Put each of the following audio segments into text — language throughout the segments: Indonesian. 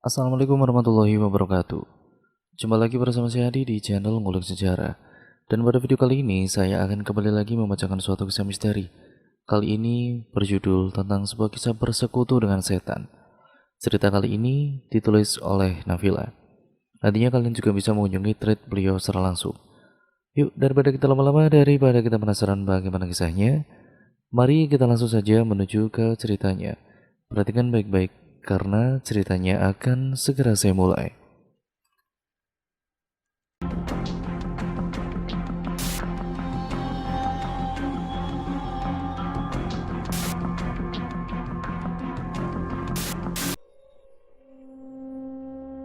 Assalamualaikum warahmatullahi wabarakatuh. Jumpa lagi bersama saya Adi di channel Ngulik Sejarah. Dan pada video kali ini saya akan kembali lagi membacakan suatu kisah misteri. Kali ini berjudul tentang sebuah kisah bersekutu dengan setan. Cerita kali ini ditulis oleh Nafila. Nantinya kalian juga bisa mengunjungi thread beliau secara langsung. Yuk, daripada kita lama-lama, daripada kita penasaran bagaimana kisahnya, mari kita langsung saja menuju ke ceritanya. Perhatikan baik-baik karena ceritanya akan segera saya mulai.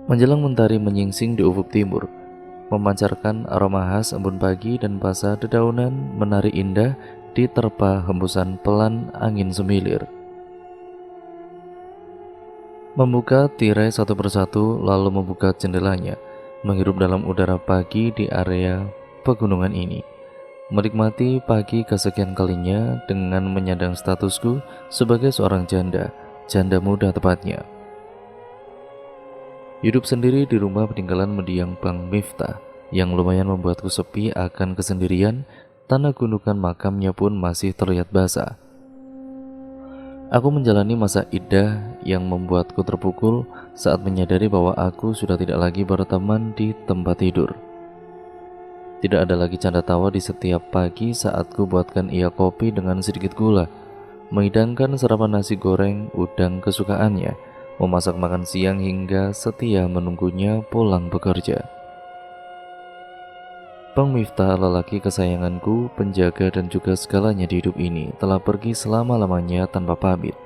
Menjelang mentari menyingsing di ufuk timur, memancarkan aroma khas embun pagi dan basah dedaunan menari indah diterpa hembusan pelan angin semilir. Membuka tirai satu persatu lalu membuka jendelanya, menghirup dalam udara pagi di area pegunungan ini. Menikmati pagi kesekian kalinya dengan menyandang statusku sebagai seorang janda muda tepatnya. Hidup sendiri di rumah peninggalan mendiang Bang Miftah yang lumayan membuatku sepi akan kesendirian, tanah gundukan makamnya pun masih terlihat basah. Aku menjalani masa iddah yang membuatku terpukul saat menyadari bahwa aku sudah tidak lagi berteman di tempat tidur. Tidak ada lagi canda tawa di setiap pagi saat ku buatkan ia kopi dengan sedikit gula, menghidangkan sarapan nasi goreng udang kesukaannya, memasak makan siang hingga setia menunggunya pulang bekerja. Bang Miftah, lelaki kesayanganku, penjaga dan juga segalanya di hidup ini, telah pergi selama-lamanya tanpa pamit.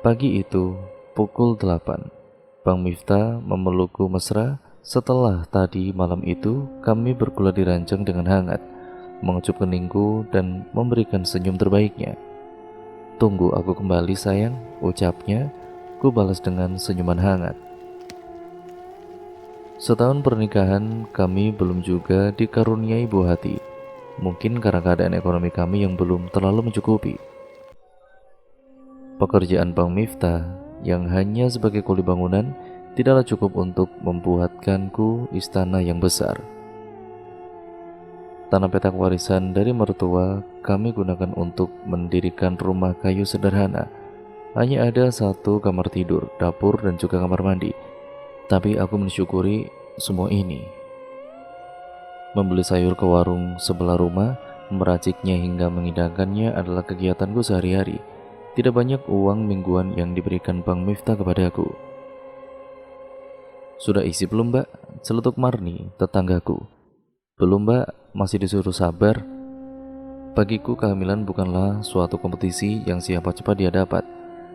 Pagi itu, pukul 8, Bang Miftah memelukku mesra. Setelah tadi malam itu, kami bergula di ranjang dengan hangat, mengecup keningku dan memberikan senyum terbaiknya. "Tunggu aku kembali sayang," ucapnya. Ku balas dengan senyuman hangat. Setahun pernikahan kami belum juga dikaruniai buah hati. Mungkin karena keadaan ekonomi kami yang belum terlalu mencukupi. Pekerjaan Bang Miftah yang hanya sebagai kuli bangunan tidaklah cukup untuk membuatkanku istana yang besar. Tanah petak warisan dari mertua kami gunakan untuk mendirikan rumah kayu sederhana. Hanya ada satu kamar tidur, dapur, dan juga kamar mandi. Tapi aku mensyukuri semua ini. Membeli sayur ke warung sebelah rumah, meraciknya hingga mengidangkannya adalah kegiatanku sehari-hari. Tidak banyak uang mingguan yang diberikan Bang Miftah kepadaku. "Sudah isi belum, Mbak?" celetuk Marni, tetanggaku. "Belum, Mbak, masih disuruh sabar." Bagiku kehamilan bukanlah suatu kompetisi yang siapa cepat dia dapat.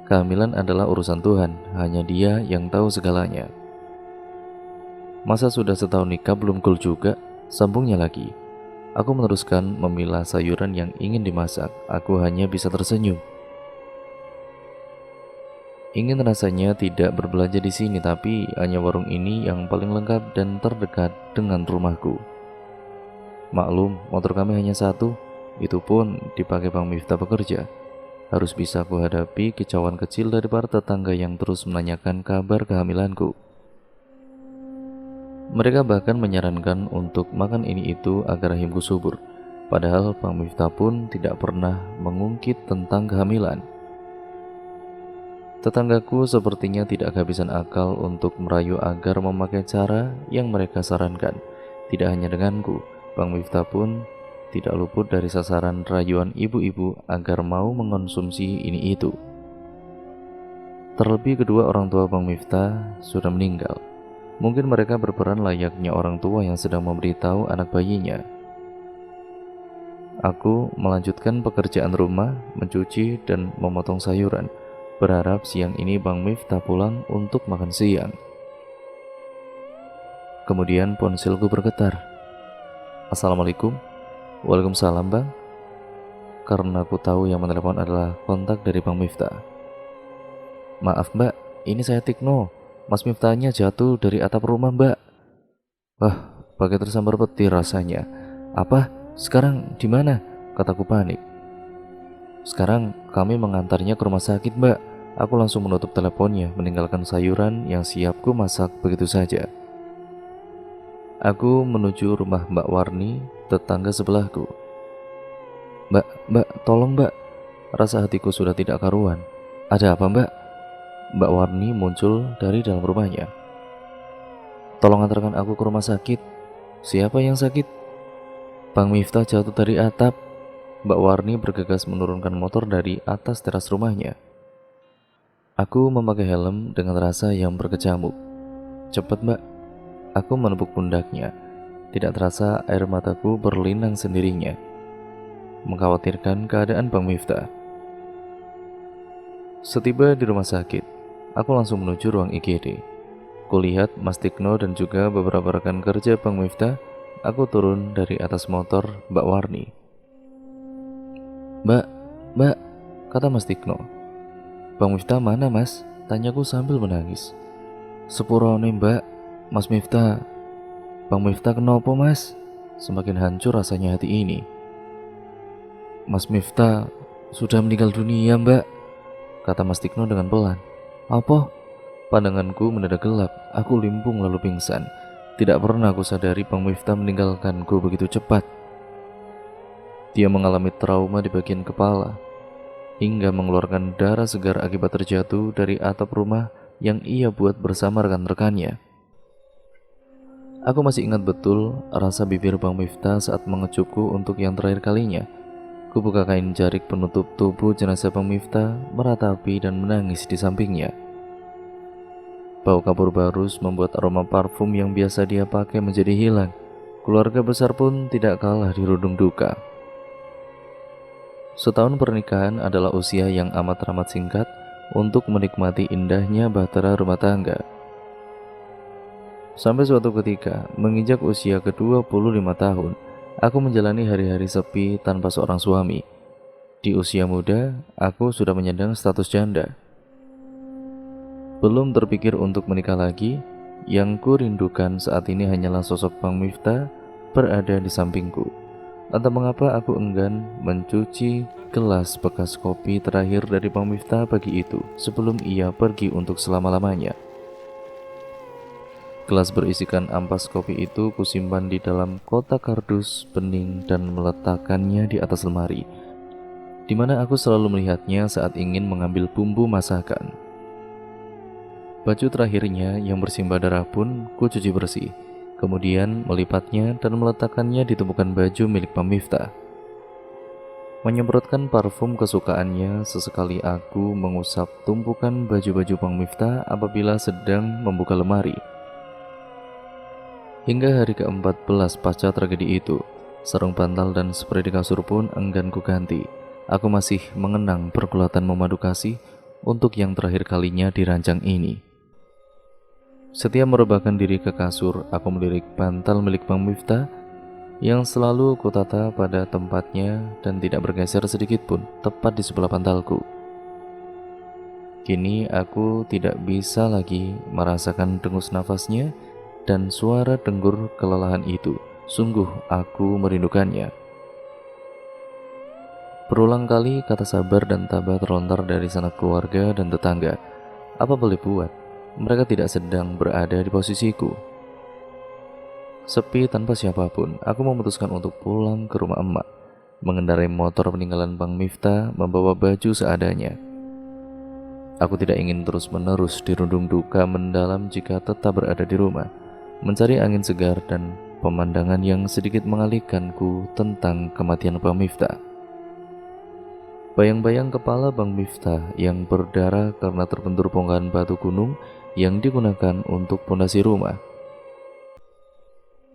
Kehamilan adalah urusan Tuhan, hanya Dia yang tahu segalanya. "Masa sudah setahun nikah belum cool juga?" sambungnya lagi. Aku meneruskan memilah sayuran yang ingin dimasak. Aku hanya bisa tersenyum. Ingin rasanya tidak berbelanja di sini, tapi hanya warung ini yang paling lengkap dan terdekat dengan rumahku. Maklum, motor kami hanya satu, itu pun dipakai Bang Miftah bekerja. Harus bisa kuhadapi kicauan kecil dari para tetangga yang terus menanyakan kabar kehamilanku. Mereka bahkan menyarankan untuk makan ini itu agar rahimku subur. Padahal Bang Miftah pun tidak pernah mengungkit tentang kehamilan. Tetanggaku sepertinya tidak kehabisan akal untuk merayu agar memakai cara yang mereka sarankan. Tidak hanya denganku, Bang Miftah pun tidak luput dari sasaran rayuan ibu-ibu agar mau mengonsumsi ini itu. Terlebih kedua orang tua Bang Miftah sudah meninggal. Mungkin mereka berperan layaknya orang tua yang sedang memberitahu anak bayinya. Aku melanjutkan pekerjaan rumah, mencuci dan memotong sayuran, berharap siang ini Bang Miftah pulang untuk makan siang. Kemudian ponselku bergetar. "Assalamualaikum." "Waalaikumsalam, Bang." Karena aku tahu yang menelepon adalah kontak dari Bang Miftah. "Maaf, Mbak, ini saya Tikno. Mas Miftahnya jatuh dari atap rumah, Mbak." Wah, pakai tersambar petir rasanya. "Apa? Sekarang di mana?" kataku panik. "Sekarang kami mengantarnya ke rumah sakit, Mbak. Aku langsung menutup teleponnya, meninggalkan sayuran yang siap ku masak begitu saja. Aku menuju rumah Mbak Warni, tetangga sebelahku. Mbak, tolong mbak. Rasa hatiku sudah tidak karuan. Ada apa mbak? Mbak Warni muncul dari dalam rumahnya. Tolong antarkan aku ke rumah sakit. Siapa yang sakit? Bang Miftah jatuh dari atap. Mbak Warni bergegas menurunkan motor dari atas teras rumahnya. Aku memakai helm dengan rasa yang berkecamuk. Cepat mbak. Aku menepuk pundaknya. Tidak terasa air mataku berlinang sendirinya. Mengkhawatirkan keadaan Bang Miftah. Setiba di rumah sakit, aku langsung menuju ruang IGD. Kulihat Mas Tikno dan juga beberapa rekan kerja Bang Miftah. Aku turun dari atas motor Mbak Warni. Mbak, kata Mas Tikno. Bang Miftah mana mas? Tanyaku sambil menangis. Sepurone mbak, Mas Miftah. Bang Miftah kenapa mas? Semakin hancur rasanya hati ini. Mas Miftah sudah meninggal dunia mbak, kata Mas Tikno dengan pelan. Apa? Pandanganku mendadak gelap, aku limpung lalu pingsan. Tidak pernah aku sadari Bang Miftah meninggalkanku begitu cepat. Dia mengalami trauma di bagian kepala, hingga mengeluarkan darah segar akibat terjatuh dari atap rumah yang ia buat bersama rekan-rekannya. Aku masih ingat betul rasa bibir Bang Miftah saat mengecupku untuk yang terakhir kalinya. Kubuka kain jarik penutup tubuh jenazah Bang Miftah, meratapi dan menangis di sampingnya. Bau kapur barus membuat aroma parfum yang biasa dia pakai menjadi hilang. Keluarga besar pun tidak kalah dirundung duka. Setahun pernikahan adalah usia yang amat singkat untuk menikmati indahnya bahtera rumah tangga. Sampai suatu ketika, menginjak usia ke-25 tahun, aku menjalani hari-hari sepi tanpa seorang suami. Di usia muda, aku sudah menyandang status janda. Belum terpikir untuk menikah lagi, yang ku rindukan saat ini hanyalah sosok Bang Miftah berada di sampingku. Entah mengapa aku enggan mencuci gelas bekas kopi terakhir dari Bang Miftah pagi itu sebelum ia pergi untuk selama-lamanya. Gelas berisikan ampas kopi itu kusimpan di dalam kotak kardus bening dan meletakkannya di atas lemari, di mana aku selalu melihatnya saat ingin mengambil bumbu masakan. Baju terakhirnya yang bersimbah darah pun ku cuci bersih, kemudian melipatnya dan meletakkannya di tumpukan baju milik Bang Miftah. Menyemprotkan parfum kesukaannya, sesekali aku mengusap tumpukan baju-baju Bang Miftah apabila sedang membuka lemari. Hingga hari ke-14 pasca tragedi itu, sarung bantal dan spray di kasur pun enggan ku ganti. Aku masih mengenang pergulatan memadu kasih untuk yang terakhir kalinya di ranjang ini. Setiap merebahkan diri ke kasur, aku melirik bantal milik Bang Miftah yang selalu kutata pada tempatnya dan tidak bergeser sedikit pun, tepat di sebelah bantalku. Kini aku tidak bisa lagi merasakan dengus nafasnya dan suara denggur kelelahan itu. Sungguh aku merindukannya. Berulang kali kata sabar dan tabah terlontar dari sanak keluarga dan tetangga. Apa boleh buat, mereka tidak sedang berada di posisiku. Sepi tanpa siapapun, aku memutuskan untuk pulang ke rumah emak. Mengendarai motor peninggalan Bang Miftah, membawa baju seadanya. Aku tidak ingin terus-menerus dirundung duka mendalam jika tetap berada di rumah, mencari angin segar dan pemandangan yang sedikit mengalihkanku tentang kematian Bang Miftah. Bayang-bayang kepala Bang Miftah yang berdarah karena terbentur bongkahan batu gunung yang digunakan untuk pondasi rumah.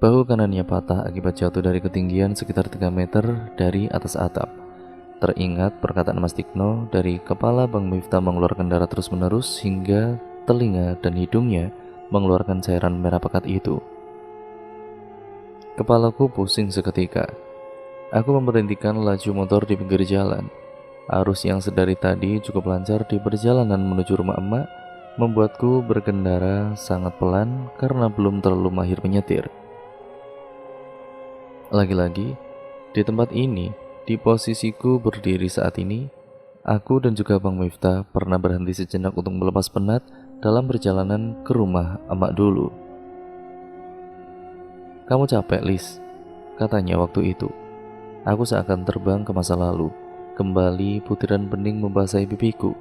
Bahu kanannya patah akibat jatuh dari ketinggian sekitar 3 meter dari atas atap. Teringat perkataan Mas Tikno, dari kepala Bang Miftah mengeluarkan darah terus-menerus hingga telinga dan hidungnya mengeluarkan cairan merah pekat itu. Kepalaku pusing seketika. Aku memberhentikan laju motor di pinggir jalan. Arus yang sedari tadi cukup lancar di perjalanan menuju rumah emak membuatku berkendara sangat pelan karena belum terlalu mahir menyetir. Lagi-lagi, di tempat ini, di posisiku berdiri saat ini, Aku dan juga Bang Miftah pernah berhenti sejenak untuk melepas penat dalam perjalanan ke rumah emak dulu. "Kamu capek, Lis?" katanya waktu itu. Aku seakan terbang ke masa lalu. Kembali butiran bening membasahi pipiku.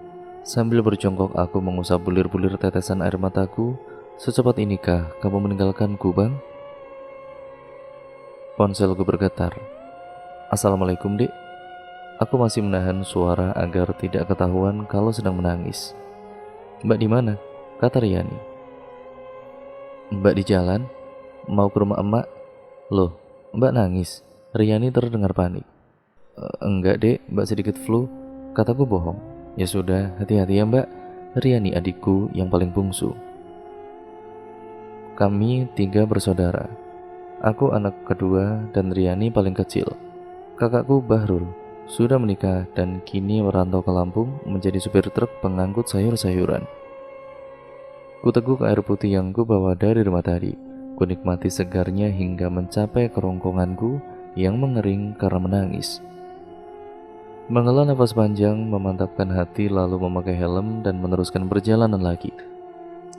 Sambil berjongkok aku mengusap bulir-bulir tetesan air mataku. "Secepat inikah kamu meninggalkanku, Bang?" Ponselku bergetar. "Assalamualaikum, Dek." Aku masih menahan suara agar tidak ketahuan kalau sedang menangis. "Mbak di mana?" kata Riani. "Mbak di jalan, mau ke rumah emak." "Loh, Mbak nangis?" Riani terdengar panik. Enggak, Dek, Mbak sedikit flu," kataku bohong. "Ya sudah, hati-hati ya, Mbak." Riani adikku yang paling bungsu. Kami 3 bersaudara. Aku anak kedua dan Riani paling kecil. Kakakku Bahrul sudah menikah dan kini merantau ke Lampung menjadi supir truk pengangkut sayur-sayuran. Kuteguk air putih yang kubawa dari rumah tadi. Kunikmati segarnya hingga mencapai kerongkonganku yang mengering karena menangis. Menghela nafas panjang, memantapkan hati, lalu memakai helm dan meneruskan perjalanan lagi.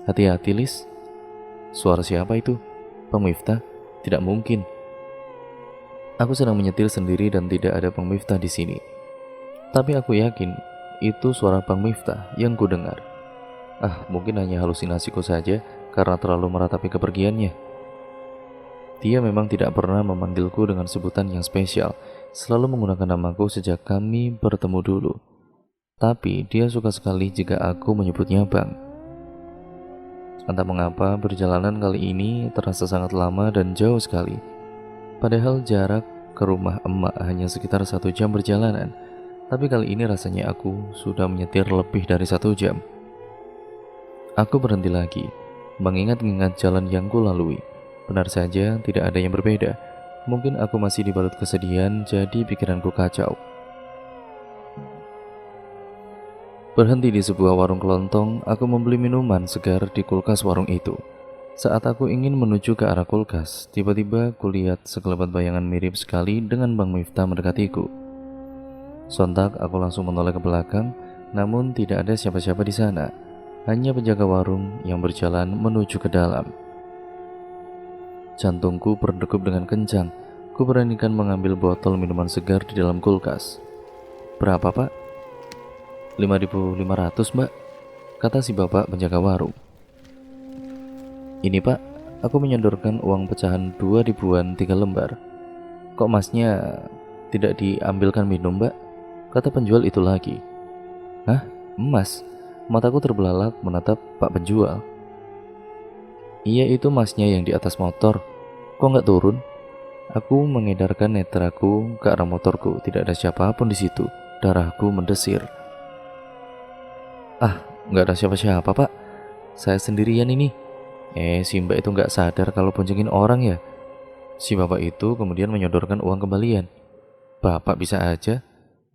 "Hati-hati, Lis." Suara siapa itu? Bang Miftah? Tidak mungkin. Aku sedang menyetir sendiri dan tidak ada Bang Miftah di sini. Tapi aku yakin itu suara Bang Miftah yang kudengar. Mungkin hanya halusinasiku saja karena terlalu meratapi kepergiannya. Dia memang tidak pernah memanggilku dengan sebutan yang spesial, selalu menggunakan namaku sejak kami bertemu dulu. Tapi dia suka sekali jika aku menyebutnya Bang. Entah mengapa perjalanan kali ini terasa sangat lama dan jauh sekali. Padahal jarak ke rumah emak hanya sekitar 1 jam perjalanan. Tapi kali ini rasanya aku sudah menyetir lebih dari 1 jam. Aku berhenti lagi, mengingat-ingat jalan yang kulalui. Benar saja, tidak ada yang berbeda. Mungkin aku masih dibalut kesedihan, jadi pikiranku kacau. Berhenti di sebuah warung kelontong, aku membeli minuman segar di kulkas warung itu. Saat aku ingin menuju ke arah kulkas, tiba-tiba kulihat sekelebat bayangan mirip sekali dengan Bang Miftah mendekatiku. Sontak aku langsung menoleh ke belakang, namun tidak ada siapa-siapa di sana. Hanya penjaga warung yang berjalan menuju ke dalam. Jantungku berdegup dengan kencang. Ku beranikan mengambil botol minuman segar di dalam kulkas. "Berapa, Pak?" 5.500, Mbak, kata si bapak penjaga warung. "Ini, Pak." Aku menyodorkan uang pecahan 2 ribuan 3 lembar. "Kok Masnya tidak diambilkan minum, Mbak?" kata penjual itu lagi. "Hah? Emas?" Mataku terbelalak menatap Pak penjual. "Iya, itu Masnya yang di atas motor. Kok nggak turun?" Aku mengedarkan netraku ke arah motorku. Tidak ada siapapun di situ. Darahku mendesir. Nggak ada siapa-siapa, Pak. Saya sendirian ini." Si mbak itu nggak sadar kalau boncengin orang ya?" Si bapak itu kemudian menyodorkan uang kembalian. "Bapak bisa aja."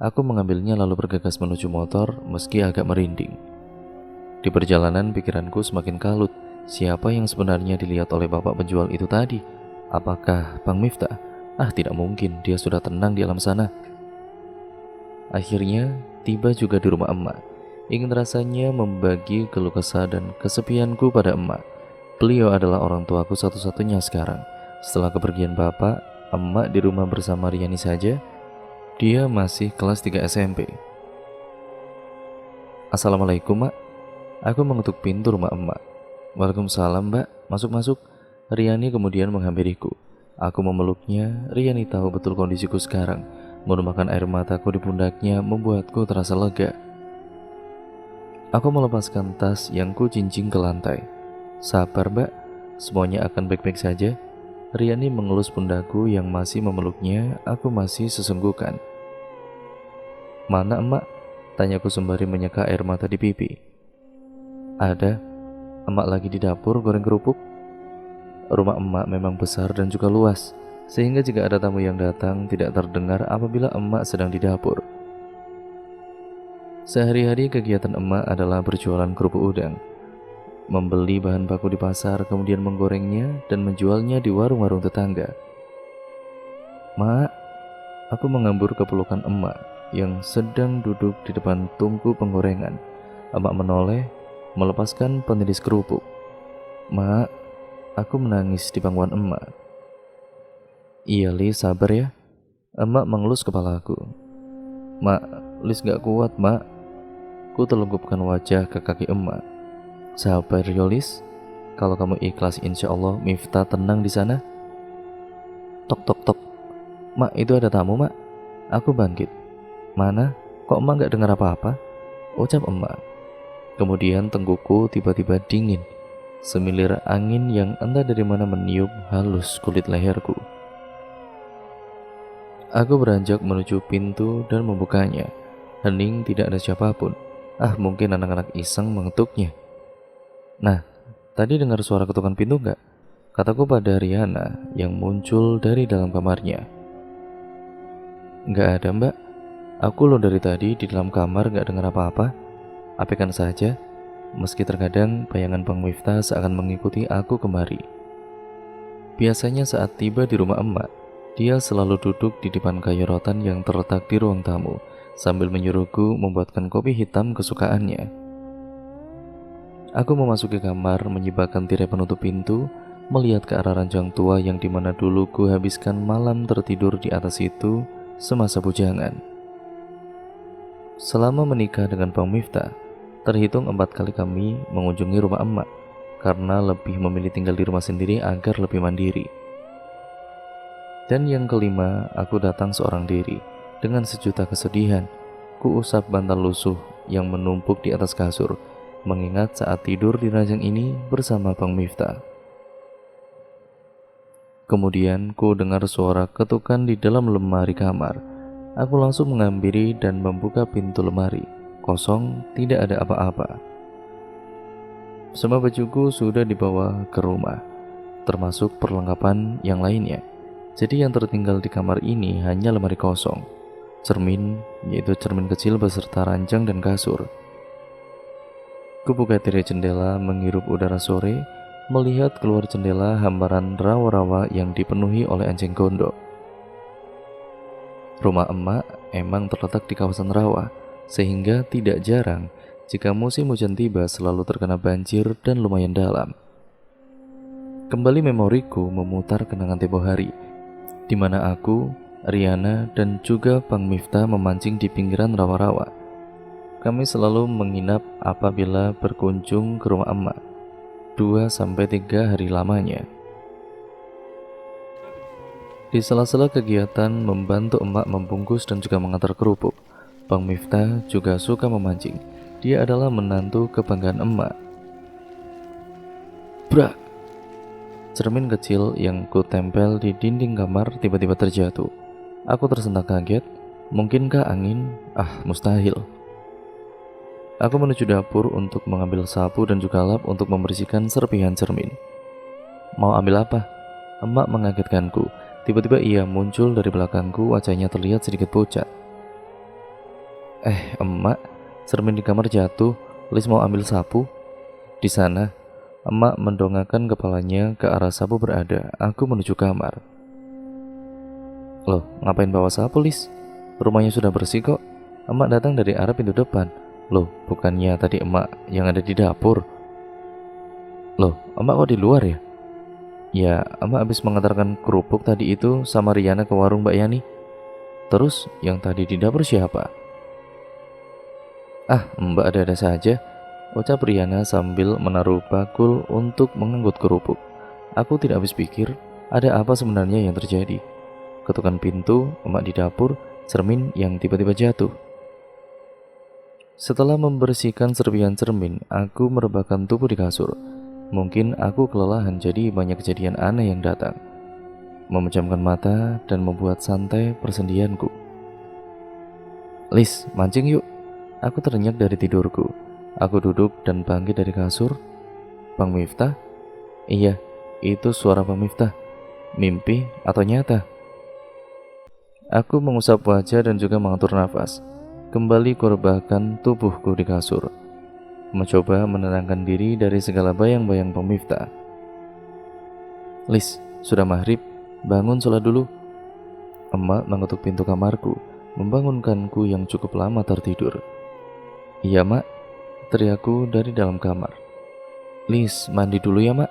Aku mengambilnya lalu bergegas menuju motor meski agak merinding. Di perjalanan pikiranku semakin kalut. Siapa yang sebenarnya dilihat oleh bapak penjual itu tadi? Apakah Bang Miftah? Tidak mungkin, dia sudah tenang di alam sana. Akhirnya tiba juga di rumah emak. Ingin rasanya membagi keluh kesah dan kesepianku pada emak. Beliau adalah orang tuaku satu-satunya sekarang. Setelah kepergian bapak, emak di rumah bersama Riani saja. Dia masih kelas 3 SMP. "Assalamualaikum, Mak." Aku mengetuk pintu rumah emak. "Waalaikumsalam, Mbak. Masuk-masuk." Riani kemudian menghampiriku. Aku memeluknya. Riani tahu betul kondisiku sekarang. Menumpahkan air mataku di pundaknya membuatku terasa lega. Aku melepaskan tas yang kucincing ke lantai. "Sabar, Mbak. Semuanya akan baik-baik saja." Riani mengelus pundakku yang masih memeluknya. Aku masih sesenggukan. "Mana emak?" tanyaku sembari menyeka air mata di pipi. "Ada. Emak lagi di dapur goreng kerupuk." Rumah emak memang besar dan juga luas, sehingga jika ada tamu yang datang tidak terdengar apabila emak sedang di dapur. Sehari-hari kegiatan emak adalah berjualan kerupuk udang, membeli bahan baku di pasar, kemudian menggorengnya dan menjualnya di warung-warung tetangga. "Mak," aku mengambur ke pelukan emak. yang sedang duduk di depan tungku penggorengan. Emak menoleh, melepaskan peniris kerupuk. "Mak," aku menangis di pangkuan emak. "Iya, Lis, sabar ya." Emak mengelus kepalaku. "Mak, Lis gak kuat, Mak." Ku telungkupkan wajah ke kaki emak. "Sabar, Yolis. Kalau kamu ikhlas, insya Allah Miftah tenang di sana." Tok tok tok. "Mak, itu ada tamu, Mak." Aku bangkit. "Mana? Kok emak gak dengar apa-apa?" ucap emak. Kemudian tengkuku tiba-tiba dingin. Semilir angin yang entah dari mana meniup halus kulit leherku. Aku beranjak menuju pintu dan membukanya. Hening, tidak ada siapapun. Mungkin anak-anak iseng mengetuknya. "Nah, tadi dengar suara ketukan pintu nggak?" kataku pada Riana yang muncul dari dalam kamarnya. "Nggak ada, Mbak. Aku loh dari tadi di dalam kamar nggak dengar apa-apa." Abaikan saja, meski terkadang bayangan Bang Miftah seakan mengikuti aku kemari. Biasanya saat tiba di rumah emak, dia selalu duduk di depan kayu rotan yang terletak di ruang tamu, sambil menyuruhku membuatkan kopi hitam kesukaannya. Aku memasuki kamar, menyibakkan tirai penutup pintu, melihat ke arah ranjang tua yang dimana dulu ku habiskan malam tertidur di atas itu semasa bujangan. Selama menikah dengan Bang Miftah, terhitung 4 kali kami mengunjungi rumah emak, karena lebih memilih tinggal di rumah sendiri agar lebih mandiri. Dan yang kelima, aku datang seorang diri. Dengan sejuta kesedihan, ku usap bantal lusuh yang menumpuk di atas kasur, mengingat saat tidur di ranjang ini bersama Bang Miftah. Kemudian ku dengar suara ketukan di dalam lemari kamar. Aku langsung menghampiri dan membuka pintu lemari. Kosong, tidak ada apa-apa. Semua bajuku sudah dibawa ke rumah, termasuk perlengkapan yang lainnya. Jadi yang tertinggal di kamar ini hanya lemari kosong, cermin, yaitu cermin kecil beserta ranjang dan kasur. Kubuka tirai jendela, menghirup udara sore, melihat keluar jendela hamparan rawa-rawa yang dipenuhi oleh anjing gondok. Rumah emak emang terletak di kawasan rawa, sehingga tidak jarang jika musim hujan tiba selalu terkena banjir dan lumayan dalam. Kembali memoriku memutar kenangan tempo hari, di mana aku, Riana, dan juga Bang Miftah memancing di pinggiran rawa-rawa. Kami selalu menginap apabila berkunjung ke rumah emak, 2-3 hari lamanya. Di sela-sela kegiatan membantu emak membungkus dan juga mengantar kerupuk, Bang Miftah juga suka memancing. Dia adalah menantu kebanggaan emak. Brak! Cermin kecil yang ku tempel di dinding kamar tiba-tiba terjatuh. Aku tersentak kaget. Mungkinkah angin? Mustahil. Aku menuju dapur untuk mengambil sapu dan juga lap untuk membersihkan serpihan cermin. "Mau ambil apa?" emak mengagetkanku. Tiba-tiba ia muncul dari belakangku, wajahnya terlihat sedikit pucat. Emak, cermin di kamar jatuh. Lis mau ambil sapu." Di sana, emak mendongakkan kepalanya ke arah sapu berada. Aku menuju kamar. "Loh, ngapain bawa sapu, Lis? Rumahnya sudah bersih kok." Emak datang dari arah pintu depan. "Loh, bukannya tadi emak yang ada di dapur?" "Loh, emak kok di luar ya?" "Ya, emak habis mengantarkan kerupuk tadi itu sama Riana ke warung Mbak Yani." "Terus yang tadi di dapur siapa?" Mbak ada-ada saja," ucap Riana sambil menaruh bakul untuk mengangkut kerupuk. Aku tidak habis pikir, ada apa sebenarnya yang terjadi. Ketukan pintu, emak di dapur, cermin yang tiba-tiba jatuh. Setelah membersihkan serpihan cermin, aku merebahkan tubuh di kasur. Mungkin aku kelelahan, jadi banyak kejadian aneh yang datang, memejamkan mata dan membuat santai persendianku. "Lis, mancing yuk." Aku terenyak dari tidurku. Aku duduk dan bangkit dari kasur. "Bang Miftah?" "Iya, itu suara Bang Miftah. Mimpi atau nyata?" Aku mengusap wajah dan juga mengatur nafas. Kembali kurebahkan tubuhku di kasur, mencoba menenangkan diri dari segala bayang-bayang Bang Miftah. "Lis, sudah maghrib, bangun sholat dulu." Emak mengetuk pintu kamarku. membangunkanku yang cukup lama tertidur. "Iya mak," teriakku dari dalam kamar. "Lis, mandi dulu ya mak."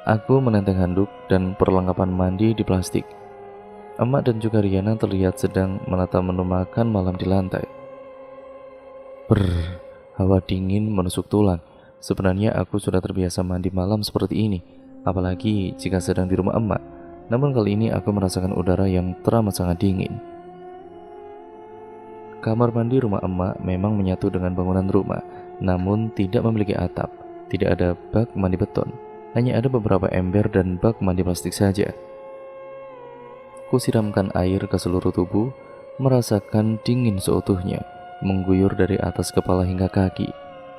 Aku menenteng handuk dan perlengkapan mandi di plastik. Emak dan juga Riana terlihat sedang menata menu makan malam di lantai. Hawa dingin menusuk tulang. Sebenarnya aku sudah terbiasa mandi malam seperti ini, apalagi jika sedang di rumah emak. Namun kali ini aku merasakan udara yang teramat sangat dingin. Kamar mandi rumah emak memang menyatu dengan bangunan rumah, namun tidak memiliki atap. Tidak ada bak mandi beton, hanya ada beberapa ember dan bak mandi plastik saja. Kusiramkan air ke seluruh tubuh, merasakan dingin seutuhnya, mengguyur dari atas kepala hingga kaki.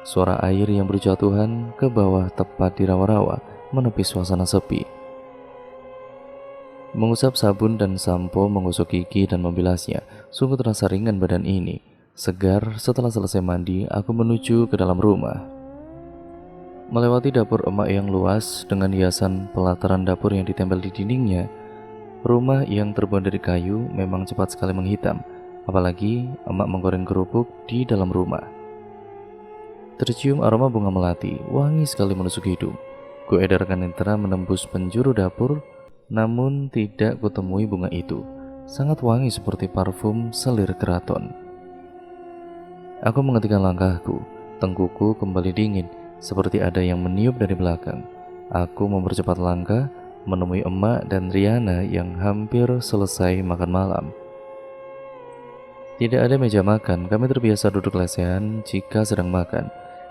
Suara air yang berjatuhan ke bawah tepat di rawa-rawa menepis suasana sepi. Mengusap sabun dan sampo, menggosok gigi dan membilasnya. Sungguh terasa ringan badan ini. Segar. Setelah selesai mandi, aku menuju ke dalam rumah. Melewati dapur emak yang luas dengan hiasan pelataran dapur yang ditempel di dindingnya. Rumah yang terbuat dari kayu memang cepat sekali menghitam. Apalagi emak menggoreng kerupuk di dalam rumah. Tercium aroma bunga melati, wangi sekali menusuk hidung. Kuedarkan lentera menembus penjuru dapur, namun tidak kutemui bunga itu. Sangat wangi seperti parfum selir keraton. Aku menghentikan langkahku. Tengkuku kembali dingin, seperti ada yang meniup dari belakang. Aku mempercepat langkah, menemui emak dan Riana yang hampir selesai makan malam. Tidak ada meja makan, kami terbiasa duduk lesehan jika sedang makan.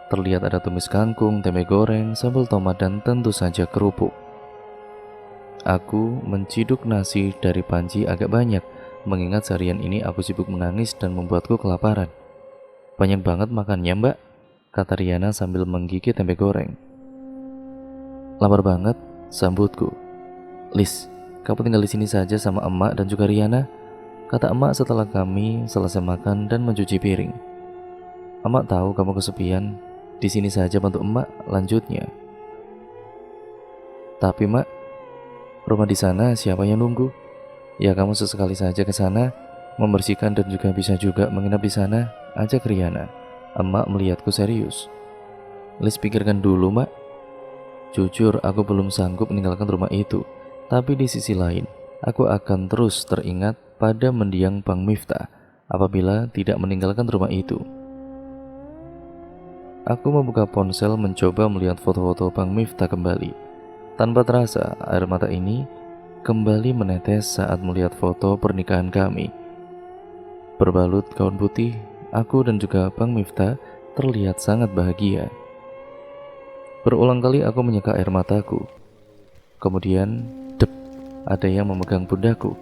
Terlihat ada tumis kangkung, tempe goreng, sambal tomat, dan tentu saja kerupuk. Aku menciduk nasi dari panci agak banyak, mengingat seharian ini aku sibuk menangis dan membuatku kelaparan. "Banyak banget makannya mbak," kata Riana sambil menggigit tempe goreng. "Lapar banget," sambutku. "Lis, kamu tinggal di sini saja sama emak dan juga Riana," kata emak setelah kami selesai makan dan mencuci piring. "Emak tahu kamu kesepian, di sini saja bantu emak," lanjutnya. "Tapi mak, rumah di sana siapa yang nunggu? Ya kamu sesekali saja ke sana, membersihkan dan juga bisa juga menginap di sana," ajak Riana. Emak melihatku serius. "Lis, pikirkan dulu mak. Jujur aku belum sanggup meninggalkan rumah itu. Tapi di sisi lain, aku akan terus teringat pada mendiang Bang Miftah apabila tidak meninggalkan rumah itu." Aku membuka ponsel mencoba melihat foto-foto Bang Miftah kembali. Tanpa terasa, air mata ini kembali menetes saat melihat foto pernikahan kami. Berbalut gaun putih, aku dan juga Bang Miftah terlihat sangat bahagia. Berulang kali aku menyeka air mataku. Kemudian, dep, ada yang memegang pundakku.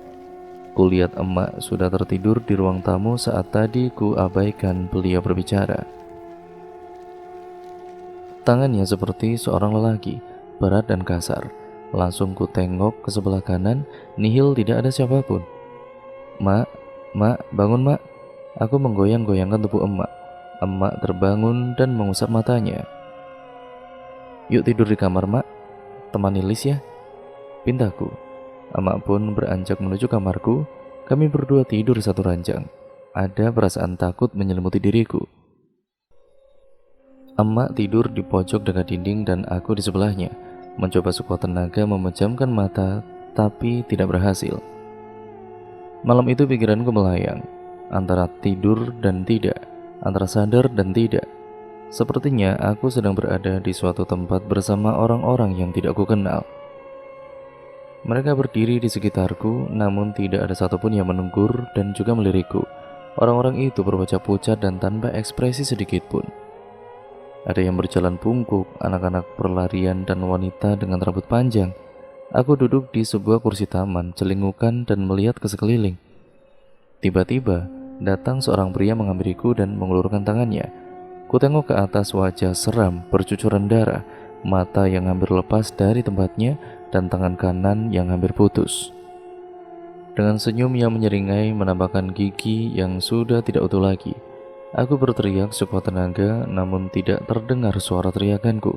Kulihat emak sudah tertidur di ruang tamu saat tadi ku abaikan beliau berbicara. Tangannya seperti seorang lelaki, berat dan kasar. Langsung ku tengok ke sebelah kanan, nihil tidak ada siapapun. "Mak, mak, bangun mak." Aku menggoyang-goyangkan tubuh emak. Emak terbangun dan mengusap matanya. "Yuk tidur di kamar mak, temani Lis ya," pintaku. Emak pun beranjak menuju kamarku. Kami berdua tidur satu ranjang. Ada perasaan takut menyelimuti diriku. Emak tidur di pojok dekat dinding dan aku di sebelahnya. Mencoba sekuat tenaga memejamkan mata, tapi tidak berhasil. Malam itu pikiranku melayang, antara tidur dan tidak, antara sadar dan tidak. Sepertinya aku sedang berada di suatu tempat bersama orang-orang yang tidak kukenal. Mereka berdiri di sekitarku, namun tidak ada satupun yang menegur dan juga melirikku. Orang-orang itu berwajah pucat dan tanpa ekspresi sedikit pun. Ada yang berjalan bungkuk, anak-anak berlarian, dan wanita dengan rambut panjang. Aku duduk di sebuah kursi taman, celingukan dan melihat ke sekeliling. Tiba-tiba, datang seorang pria menghampiriku dan mengulurkan tangannya. Kutengok ke atas, wajah seram, bercucuran darah, mata yang hampir lepas dari tempatnya, dan tangan kanan yang hampir putus. Dengan senyum yang menyeringai menampakkan gigi yang sudah tidak utuh lagi. Aku berteriak sekuat tenaga, namun tidak terdengar suara teriakanku.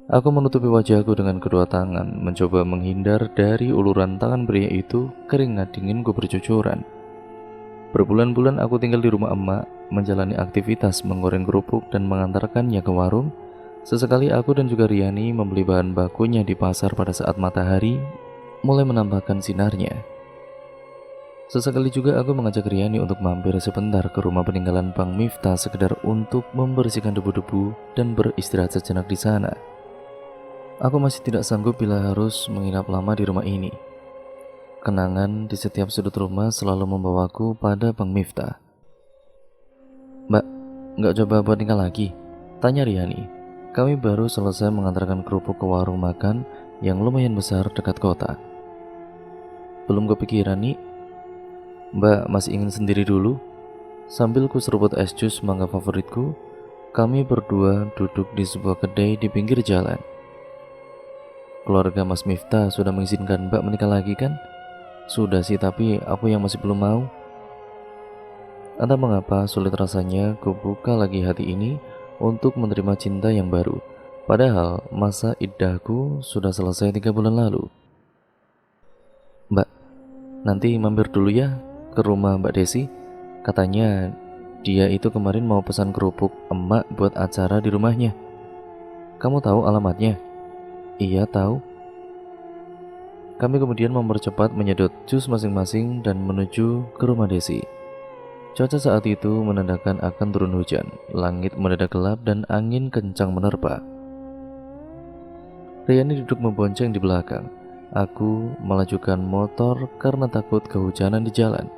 Aku menutupi wajahku dengan kedua tangan, mencoba menghindar dari uluran tangan pria itu. Keringat dinginku bercucuran. Berbulan-bulan aku tinggal di rumah emak, menjalani aktivitas menggoreng kerupuk dan mengantarkannya ke warung. Sesekali aku dan juga Riani membeli bahan bakunya di pasar pada saat matahari mulai menampakkan sinarnya. Sesekali juga aku mengajak Riani untuk mampir sebentar ke rumah peninggalan Bang Miftah sekedar untuk membersihkan debu-debu dan beristirahat sejenak di sana. Aku masih tidak sanggup bila harus menginap lama di rumah ini. Kenangan di setiap sudut rumah selalu membawaku pada Bang Miftah. "Mbak, nggak coba buat tinggal lagi?" tanya Riani. Kami baru selesai mengantarkan kerupuk ke warung makan yang lumayan besar dekat kota. "Belum kepikiran nih. Mbak masih ingin sendiri dulu?" Sambil ku seruput es jus mangga favoritku, kami berdua duduk di sebuah kedai di pinggir jalan. "Keluarga Mas Miftah sudah mengizinkan Mbak menikah lagi kan?" "Sudah sih, tapi aku yang masih belum mau." Entah mengapa sulit rasanya ku buka lagi hati ini untuk menerima cinta yang baru. Padahal masa iddahku sudah selesai 3 bulan lalu. "Mbak, nanti mampir dulu ya ke rumah Mbak Desi. Katanya dia itu kemarin mau pesan kerupuk emak buat acara di rumahnya. Kamu tahu alamatnya?" "Iya tahu." Kami kemudian mempercepat menyedot jus masing-masing dan menuju ke rumah Desi. Cuaca saat itu menandakan akan turun hujan. Langit mendadak gelap dan angin kencang menerpa. Riani duduk membonceng di belakang. Aku melajukan motor karena takut kehujanan di jalan.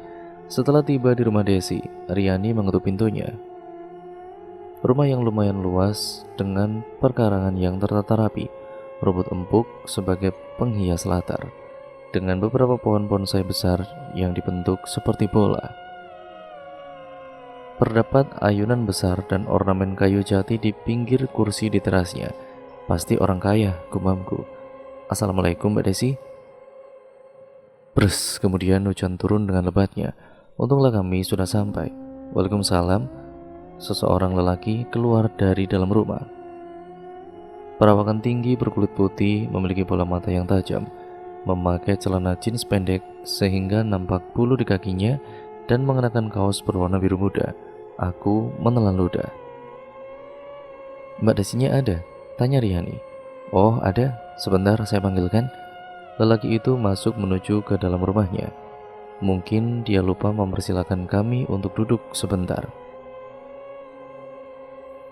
Setelah tiba di rumah Desi, Riani mengetuk pintunya. Rumah yang lumayan luas dengan perkarangan yang tertata rapi, rumput empuk sebagai penghias latar, dengan beberapa pohon bonsai besar yang dibentuk seperti bola. Terdapat ayunan besar dan ornamen kayu jati di pinggir kursi di terasnya. Pasti orang kaya, gumamku. "Assalamualaikum Mbak Desi." Bres, kemudian hujan turun dengan lebatnya. Untunglah kami sudah sampai. "Waalaikumsalam." Seseorang lelaki keluar dari dalam rumah. Perawakan tinggi berkulit putih, memiliki bola mata yang tajam, memakai celana jeans pendek sehingga nampak bulu di kakinya, dan mengenakan kaos berwarna biru muda. Aku menelan ludah. "Mbak Desinya ada?" tanya Riani. "Oh ada, sebentar saya panggilkan." Lelaki itu masuk menuju ke dalam rumahnya. Mungkin dia lupa mempersilahkan kami untuk duduk sebentar.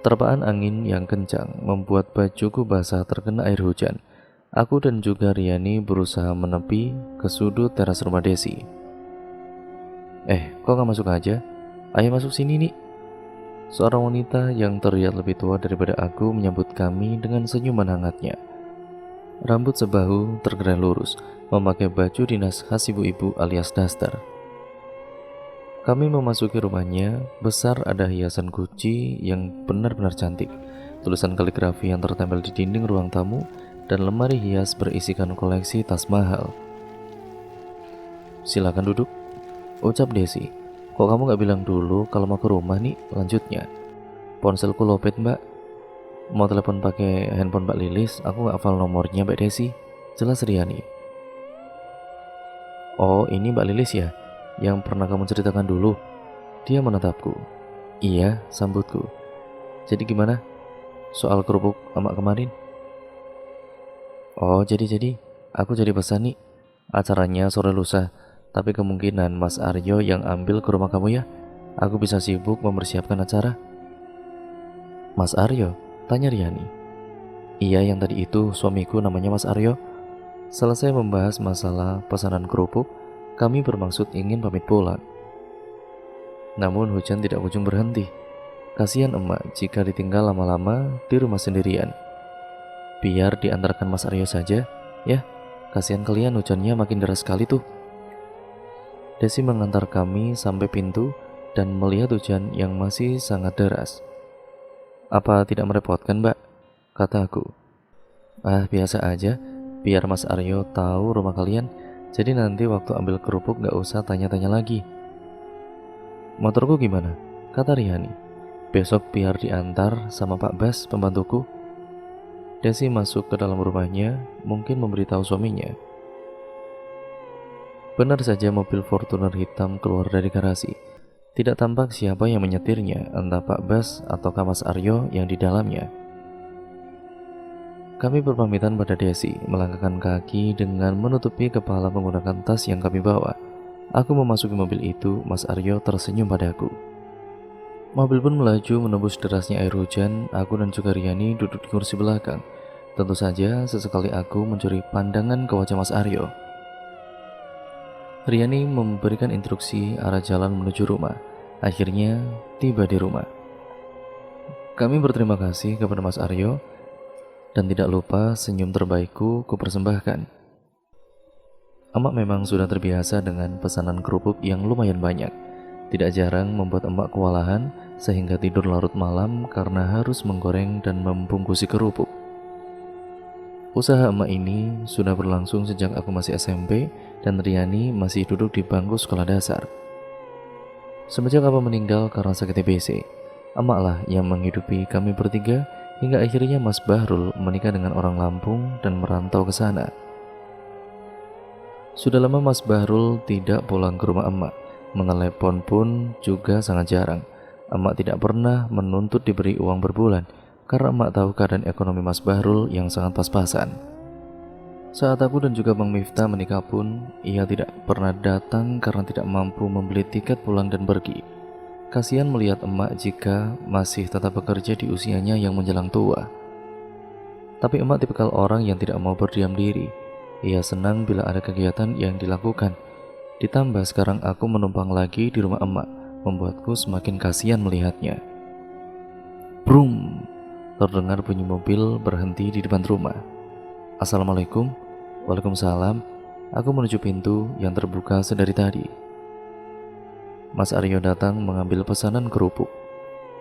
Terpaan angin yang kencang membuat bajuku basah terkena air hujan. Aku dan juga Riani berusaha menepi ke sudut teras rumah Desi. Kok gak masuk aja? Ayo masuk sini nih." Seorang wanita yang terlihat lebih tua daripada aku menyambut kami dengan senyuman hangatnya. Rambut sebahu tergerai lurus, memakai baju dinas khas ibu-ibu alias daster. Kami memasuki rumahnya. Besar, ada hiasan guci yang benar-benar cantik, tulisan kaligrafi yang tertempel di dinding ruang tamu, dan lemari hias berisikan koleksi tas mahal. "Silakan duduk," ucap Desi. "Kok kamu gak bilang dulu kalau mau ke rumah nih?" lanjutnya. "Ponselku lopet Mbak. Mau telepon pakai handphone Mbak Lilis, aku gak hafal nomornya Mbak Desi," jelas Riani. "Oh ini Mbak Lilis ya, yang pernah kamu ceritakan dulu?" Dia menatapku. "Iya," sambutku. "Jadi gimana soal kerupuk emak kemarin?" "Oh jadi aku jadi pesan nih. Acaranya sore lusa, tapi kemungkinan Mas Aryo yang ambil ke rumah kamu ya. Aku bisa sibuk mempersiapkan acara." "Mas Aryo?" tanya Riani. "Iya, yang tadi itu suamiku namanya Mas Aryo." Selesai membahas masalah pesanan kerupuk, kami bermaksud ingin pamit pulang. Namun hujan tidak kunjung berhenti. Kasihan emak jika ditinggal lama-lama di rumah sendirian. "Biar diantarkan Mas Aryo saja ya, kasihan kalian, hujannya makin deras sekali tuh." Desi mengantar kami sampai pintu dan melihat hujan yang masih sangat deras. "Apa tidak merepotkan Mbak?" kata aku. Biasa aja, biar Mas Aryo tahu rumah kalian, jadi nanti waktu ambil kerupuk gak usah tanya-tanya lagi." "Motorku gimana?" kata Riani. "Besok biar diantar sama Pak Bas, pembantuku." Desi masuk ke dalam rumahnya, mungkin memberitahu suaminya. Benar saja mobil Fortuner hitam keluar dari garasi. Tidak tampak siapa yang menyetirnya, entah Pak Bas atau Mas Aryo yang di dalamnya. Kami berpamitan pada Desi, melangkahkan kaki dengan menutupi kepala menggunakan tas yang kami bawa. Aku memasuki mobil itu, Mas Aryo tersenyum padaku. Mobil pun melaju menembus derasnya air hujan. Aku dan juga Riani duduk di kursi belakang. Tentu saja sesekali aku mencuri pandangan ke wajah Mas Aryo. Riani memberikan instruksi arah jalan menuju rumah. Akhirnya tiba di rumah. Kami berterima kasih kepada Mas Aryo dan tidak lupa senyum terbaikku kupersembahkan. Emak memang sudah terbiasa dengan pesanan kerupuk yang lumayan banyak. Tidak jarang membuat emak kewalahan sehingga tidur larut malam karena harus menggoreng dan membungkusi kerupuk. Usaha emak ini sudah berlangsung sejak aku masih SMP dan Riani masih duduk di bangku sekolah dasar. Semenjak apa meninggal karena sakit TBC, emaklah yang menghidupi kami bertiga hingga akhirnya Mas Bahrul menikah dengan orang Lampung dan merantau ke sana. Sudah lama Mas Bahrul tidak pulang ke rumah emak. Menelepon pun juga sangat jarang. Emak tidak pernah menuntut diberi uang berbulan karena emak tahu keadaan ekonomi Mas Bahrul yang sangat pas-pasan. Saat aku dan juga Bang Miftah menikah pun, ia tidak pernah datang karena tidak mampu membeli tiket pulang dan pergi. Kasihan melihat emak jika masih tetap bekerja di usianya yang menjelang tua. Tapi emak tipikal orang yang tidak mau berdiam diri. Ia senang bila ada kegiatan yang dilakukan. Ditambah sekarang aku menumpang lagi di rumah emak, membuatku semakin kasihan melihatnya. Brum! Terdengar bunyi mobil berhenti di depan rumah. Assalamualaikum. Waalaikumsalam. Aku menuju pintu yang terbuka sedari tadi. Mas Aryo datang mengambil pesanan kerupuk.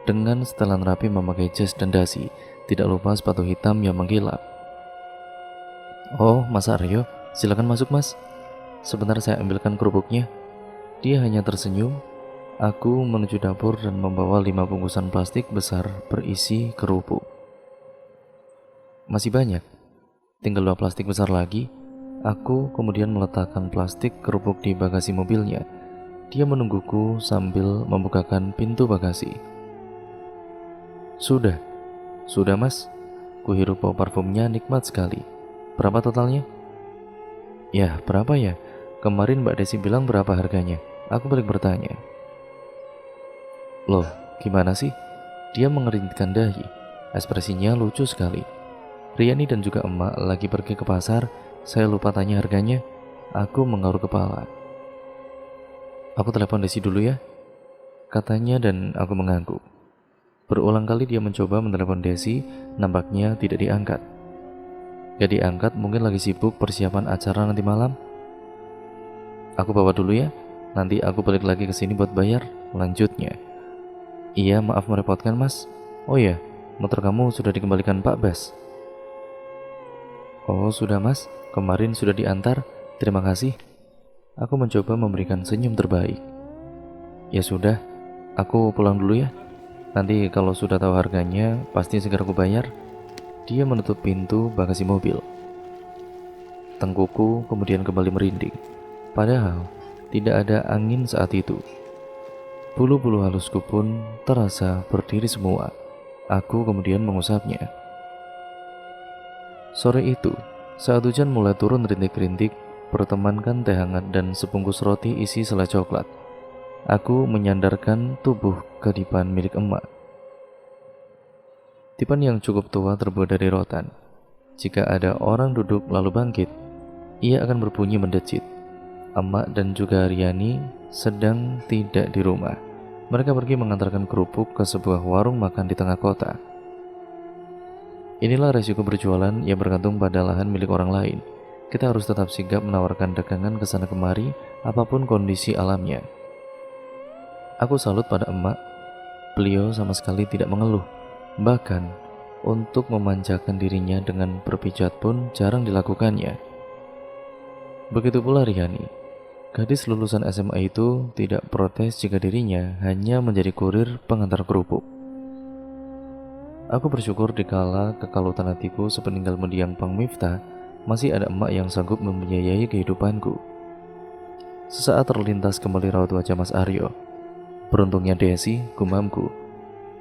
Dengan setelan rapi memakai jas dan dasi, tidak lupa sepatu hitam yang mengkilap. Oh, Mas Aryo, silakan masuk Mas. Sebentar saya ambilkan kerupuknya. Dia hanya tersenyum. Aku menuju dapur dan membawa 5 bungkusan plastik besar berisi kerupuk. Masih banyak. Tinggal 2 plastik besar lagi. Aku kemudian meletakkan plastik kerupuk di bagasi mobilnya. Dia menungguku sambil membukakan pintu bagasi. Sudah Mas. Kuhirup bau parfumnya nikmat sekali. Berapa totalnya? Ya, berapa ya? Kemarin Mbak Desi bilang berapa harganya? Aku balik bertanya. Loh, gimana sih? Dia mengeringkan dahi. Ekspresinya lucu sekali. Riani dan juga emak lagi pergi ke pasar. Saya lupa tanya harganya. Aku mengaruk kepala. Aku telepon Desi dulu ya, katanya dan aku mengangguk. Berulang kali dia mencoba menelepon Desi, nampaknya tidak diangkat. Gak diangkat, mungkin lagi sibuk persiapan acara nanti malam. Aku bawa dulu ya, nanti aku balik lagi ke sini buat bayar. Lanjutnya. Iya, maaf merepotkan Mas. Oh ya, motor kamu sudah dikembalikan Pak Bas. Oh sudah Mas, kemarin sudah diantar. Terima kasih. Aku mencoba memberikan senyum terbaik. Ya sudah, aku pulang dulu ya. Nanti kalau sudah tahu harganya, pasti segera aku bayar. Dia menutup pintu bagasi mobil. Tengkuku kemudian kembali merinding. Padahal tidak ada angin saat itu. Bulu-bulu halusku pun terasa berdiri semua. Aku kemudian mengusapnya. Sore itu, saat hujan mulai turun rintik-rintik, bertemankan teh hangat dan sebungkus roti isi selai coklat, aku menyandarkan tubuh ke dipan milik emak. Dipan yang cukup tua terbuat dari rotan. Jika ada orang duduk lalu bangkit, ia akan berbunyi mendecit. Emak dan juga Riani sedang tidak di rumah. Mereka pergi mengantarkan kerupuk ke sebuah warung makan di tengah kota. Inilah resiko berjualan yang bergantung pada lahan milik orang lain. Kita harus tetap sigap menawarkan dagangan ke sana kemari, apapun kondisi alamnya. Aku salut pada emak. Beliau sama sekali tidak mengeluh. Bahkan, untuk memanjakan dirinya dengan berpijat pun jarang dilakukannya. Begitu pula Riani. Gadis lulusan SMA itu tidak protes jika dirinya hanya menjadi kurir pengantar kerupuk. Aku bersyukur dikala kekalutan hatiku sepeninggal mendiang Bang Miftah, masih ada emak yang sanggup membiayai kehidupanku. Sesaat terlintas kembali raut wajah Mas Aryo. Beruntungnya Desi, gumamku.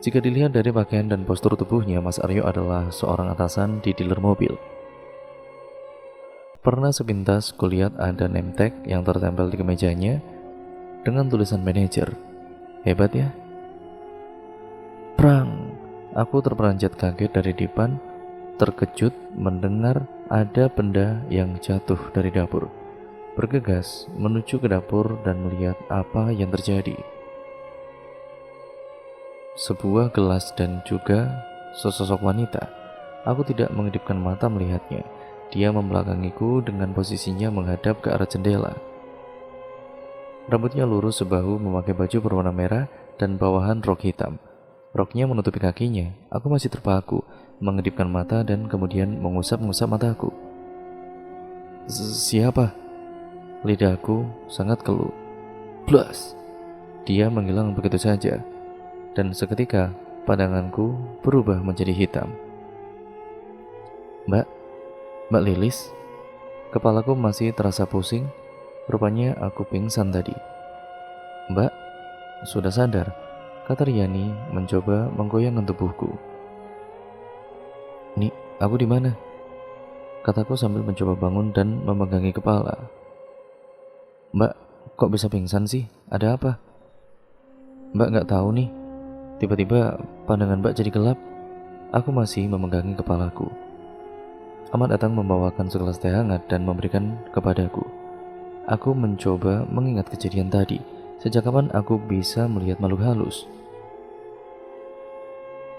Jika dilihat dari pakaian dan postur tubuhnya, Mas Aryo adalah seorang atasan di dealer mobil. Pernah sepintas kulihat ada name tag yang tertempel di kemejanya dengan tulisan manajer. Hebat ya? Prang! Aku terperanjat kaget dari dipan, terkejut mendengar ada benda yang jatuh dari dapur. Bergegas menuju ke dapur dan melihat apa yang terjadi. Sebuah gelas dan juga sesosok wanita. Aku tidak mengedipkan mata melihatnya. Dia membelakangiku dengan posisinya menghadap ke arah jendela. Rambutnya lurus sebahu, memakai baju berwarna merah dan bawahan rok hitam. Roknya menutupi kakinya. Aku masih terpaku, mengedipkan mata dan kemudian mengusap-ngusap mataku. Siapa? Lidahku sangat keluh. Blas! Dia menghilang begitu saja. Dan seketika pandanganku berubah menjadi hitam. Mbak Lilis? Kepalaku masih terasa pusing. Rupanya aku pingsan tadi. Mbak, sudah sadar? Kata Riani mencoba menggoyangkan tubuhku. Nih, aku di mana? Kataku sambil mencoba bangun dan memegangi kepala. Mbak, kok bisa pingsan sih? Ada apa? Mbak nggak tahu nih. Tiba-tiba pandangan Mbak jadi gelap. Aku masih memegangi kepalaku. Ahmad datang membawakan segelas teh hangat dan memberikan kepadaku. Aku mencoba mengingat kejadian tadi. Sejak kapan aku bisa melihat makhluk halus?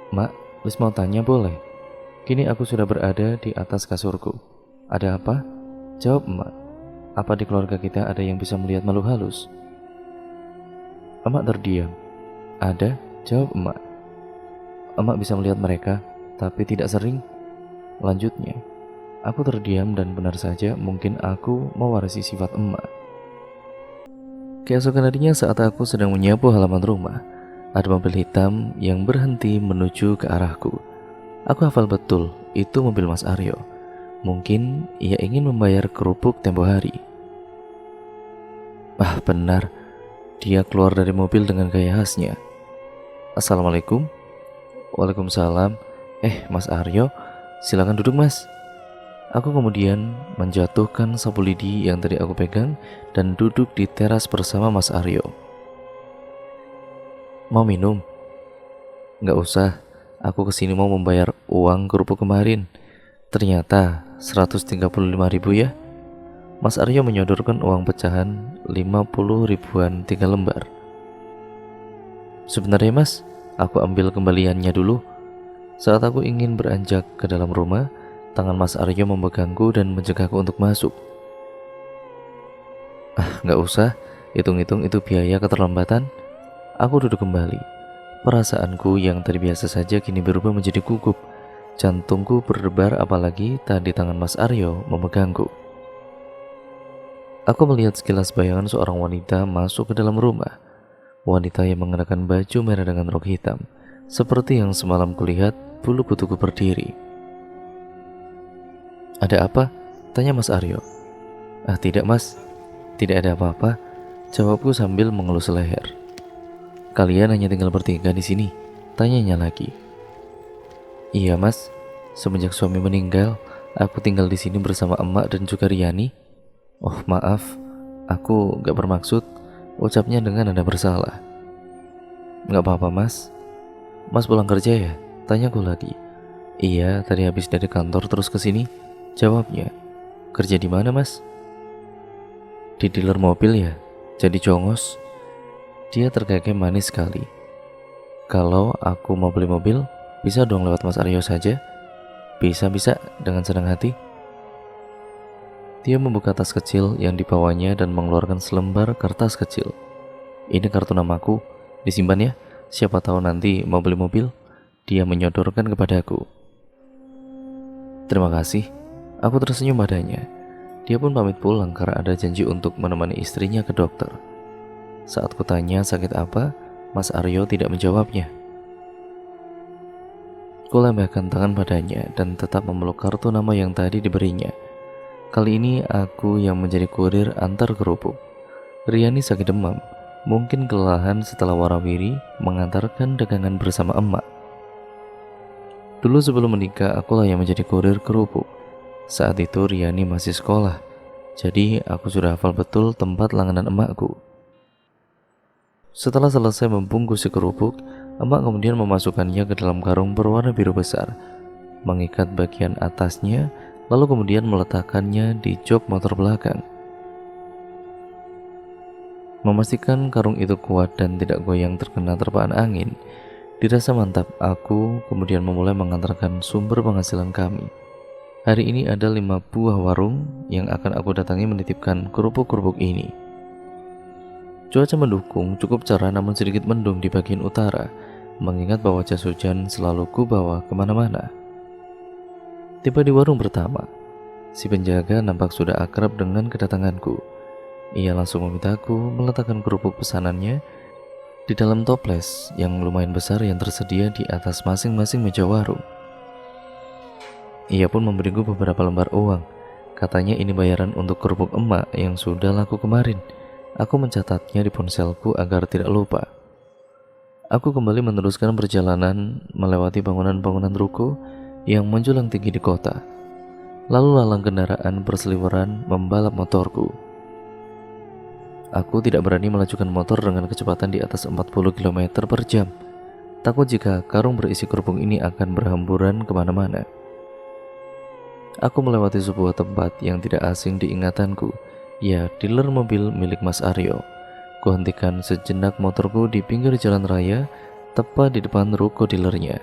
Mak, Lis mau tanya boleh? Kini aku sudah berada di atas kasurku. Ada apa? Jawab Emak. Apa di keluarga kita ada yang bisa melihat makhluk halus? Emak terdiam. Ada, jawab Emak. Emak bisa melihat mereka, tapi tidak sering. Lanjutnya, aku terdiam dan benar saja mungkin aku mewarisi sifat Emak. Keesokan harinya saat aku sedang menyapu halaman rumah, ada mobil hitam yang berhenti menuju ke arahku. Aku hafal betul, itu mobil Mas Aryo. Mungkin ia ingin membayar kerupuk tempo hari. Ah, benar. Dia keluar dari mobil dengan gaya khasnya. Assalamualaikum. Waalaikumsalam. Mas Aryo, silakan duduk Mas. Aku kemudian menjatuhkan sapu lidi yang tadi aku pegang dan duduk di teras bersama Mas Aryo. Mau minum? Nggak usah, aku kesini mau membayar uang kerupuk kemarin. Ternyata 135.000 ya. Mas Aryo menyodorkan uang pecahan 50 ribuan 3 lembar. Sebenarnya Mas, aku ambil kembaliannya dulu. Saat aku ingin beranjak ke dalam rumah, tangan Mas Aryo memegangku dan mencegahku untuk masuk. Ah, nggak usah, hitung-hitung itu biaya keterlambatan. Aku duduk kembali. Perasaanku yang tadi biasa saja kini berubah menjadi gugup. Jantungku berdebar apalagi tadi tangan Mas Aryo memegangku. Aku melihat sekilas bayangan seorang wanita masuk ke dalam rumah. Wanita yang mengenakan baju merah dengan rok hitam. Seperti yang semalam kulihat, bulu kutuku berdiri. Ada apa? Tanya Mas Aryo. Ah, tidak Mas, tidak ada apa-apa, jawabku sambil mengelus leher. Kalian hanya tinggal bertiga di sini? Tanyanya lagi. Iya Mas, semenjak suami meninggal, aku tinggal di sini bersama emak dan juga Riani. Oh maaf, aku gak bermaksud, ucapnya dengan nada bersalah. Gak apa-apa Mas. Mas pulang kerja ya? Tanyaku lagi. Iya, tadi habis dari kantor terus ke sini. Jawabnya. Kerja di mana Mas? Di dealer mobil ya? Jadi congos? Dia terkekeh manis sekali. Kalau aku mau beli mobil, bisa dong lewat Mas Aryo saja? Bisa-bisa, dengan senang hati. Dia membuka tas kecil yang dibawanya dan mengeluarkan selembar kertas kecil. Ini kartu namaku, disimpan ya. Siapa tahu nanti mau beli mobil. Dia menyodorkan kepadaku. Terima kasih. Aku tersenyum padanya. Dia pun pamit pulang karena ada janji untuk menemani istrinya ke dokter. Saat kutanya sakit apa, Mas Aryo tidak menjawabnya. Kulambaikan tangan padanya dan tetap memeluk kartu nama yang tadi diberinya. Kali ini aku yang menjadi kurir antar kerupuk. Riani sakit demam, mungkin kelelahan setelah warawiri mengantarkan dagangan bersama emak. Dulu sebelum menikah, akulah yang menjadi kurir kerupuk. Saat itu Riani masih sekolah, jadi aku sudah hafal betul tempat langganan emakku. Setelah selesai membungkus si kerupuk, emak kemudian memasukkannya ke dalam karung berwarna biru besar, mengikat bagian atasnya, lalu kemudian meletakkannya di jok motor belakang. Memastikan karung itu kuat dan tidak goyang terkena terpaan angin, dirasa mantap, aku kemudian memulai mengantarkan sumber penghasilan kami. Hari ini ada 5 buah warung yang akan aku datangi menitipkan kerupuk-kerupuk ini. Cuaca mendukung, cukup cerah namun sedikit mendung di bagian utara, mengingat bahwa jas hujan selalu ku bawa kemana-mana. Tiba di warung pertama, si penjaga nampak sudah akrab dengan kedatanganku. Ia langsung memintaku meletakkan kerupuk pesanannya di dalam toples yang lumayan besar yang tersedia di atas masing-masing meja warung. Ia pun memberiku beberapa lembar uang. Katanya ini bayaran untuk kerupuk emak yang sudah laku kemarin. Aku mencatatnya di ponselku agar tidak lupa. Aku kembali meneruskan perjalanan melewati bangunan-bangunan ruko yang menjulang tinggi di kota. Lalu lalang kendaraan berseliweran membalap motorku. Aku tidak berani melajukan motor dengan kecepatan di atas 40 km per jam. Takut jika karung berisi kerupuk ini akan berhamburan kemana-mana. Aku melewati sebuah tempat yang tidak asing di ingatanku. Ya, dealer mobil milik Mas Aryo. Kuhentikan sejenak motorku di pinggir jalan raya, tepat di depan ruko dealernya.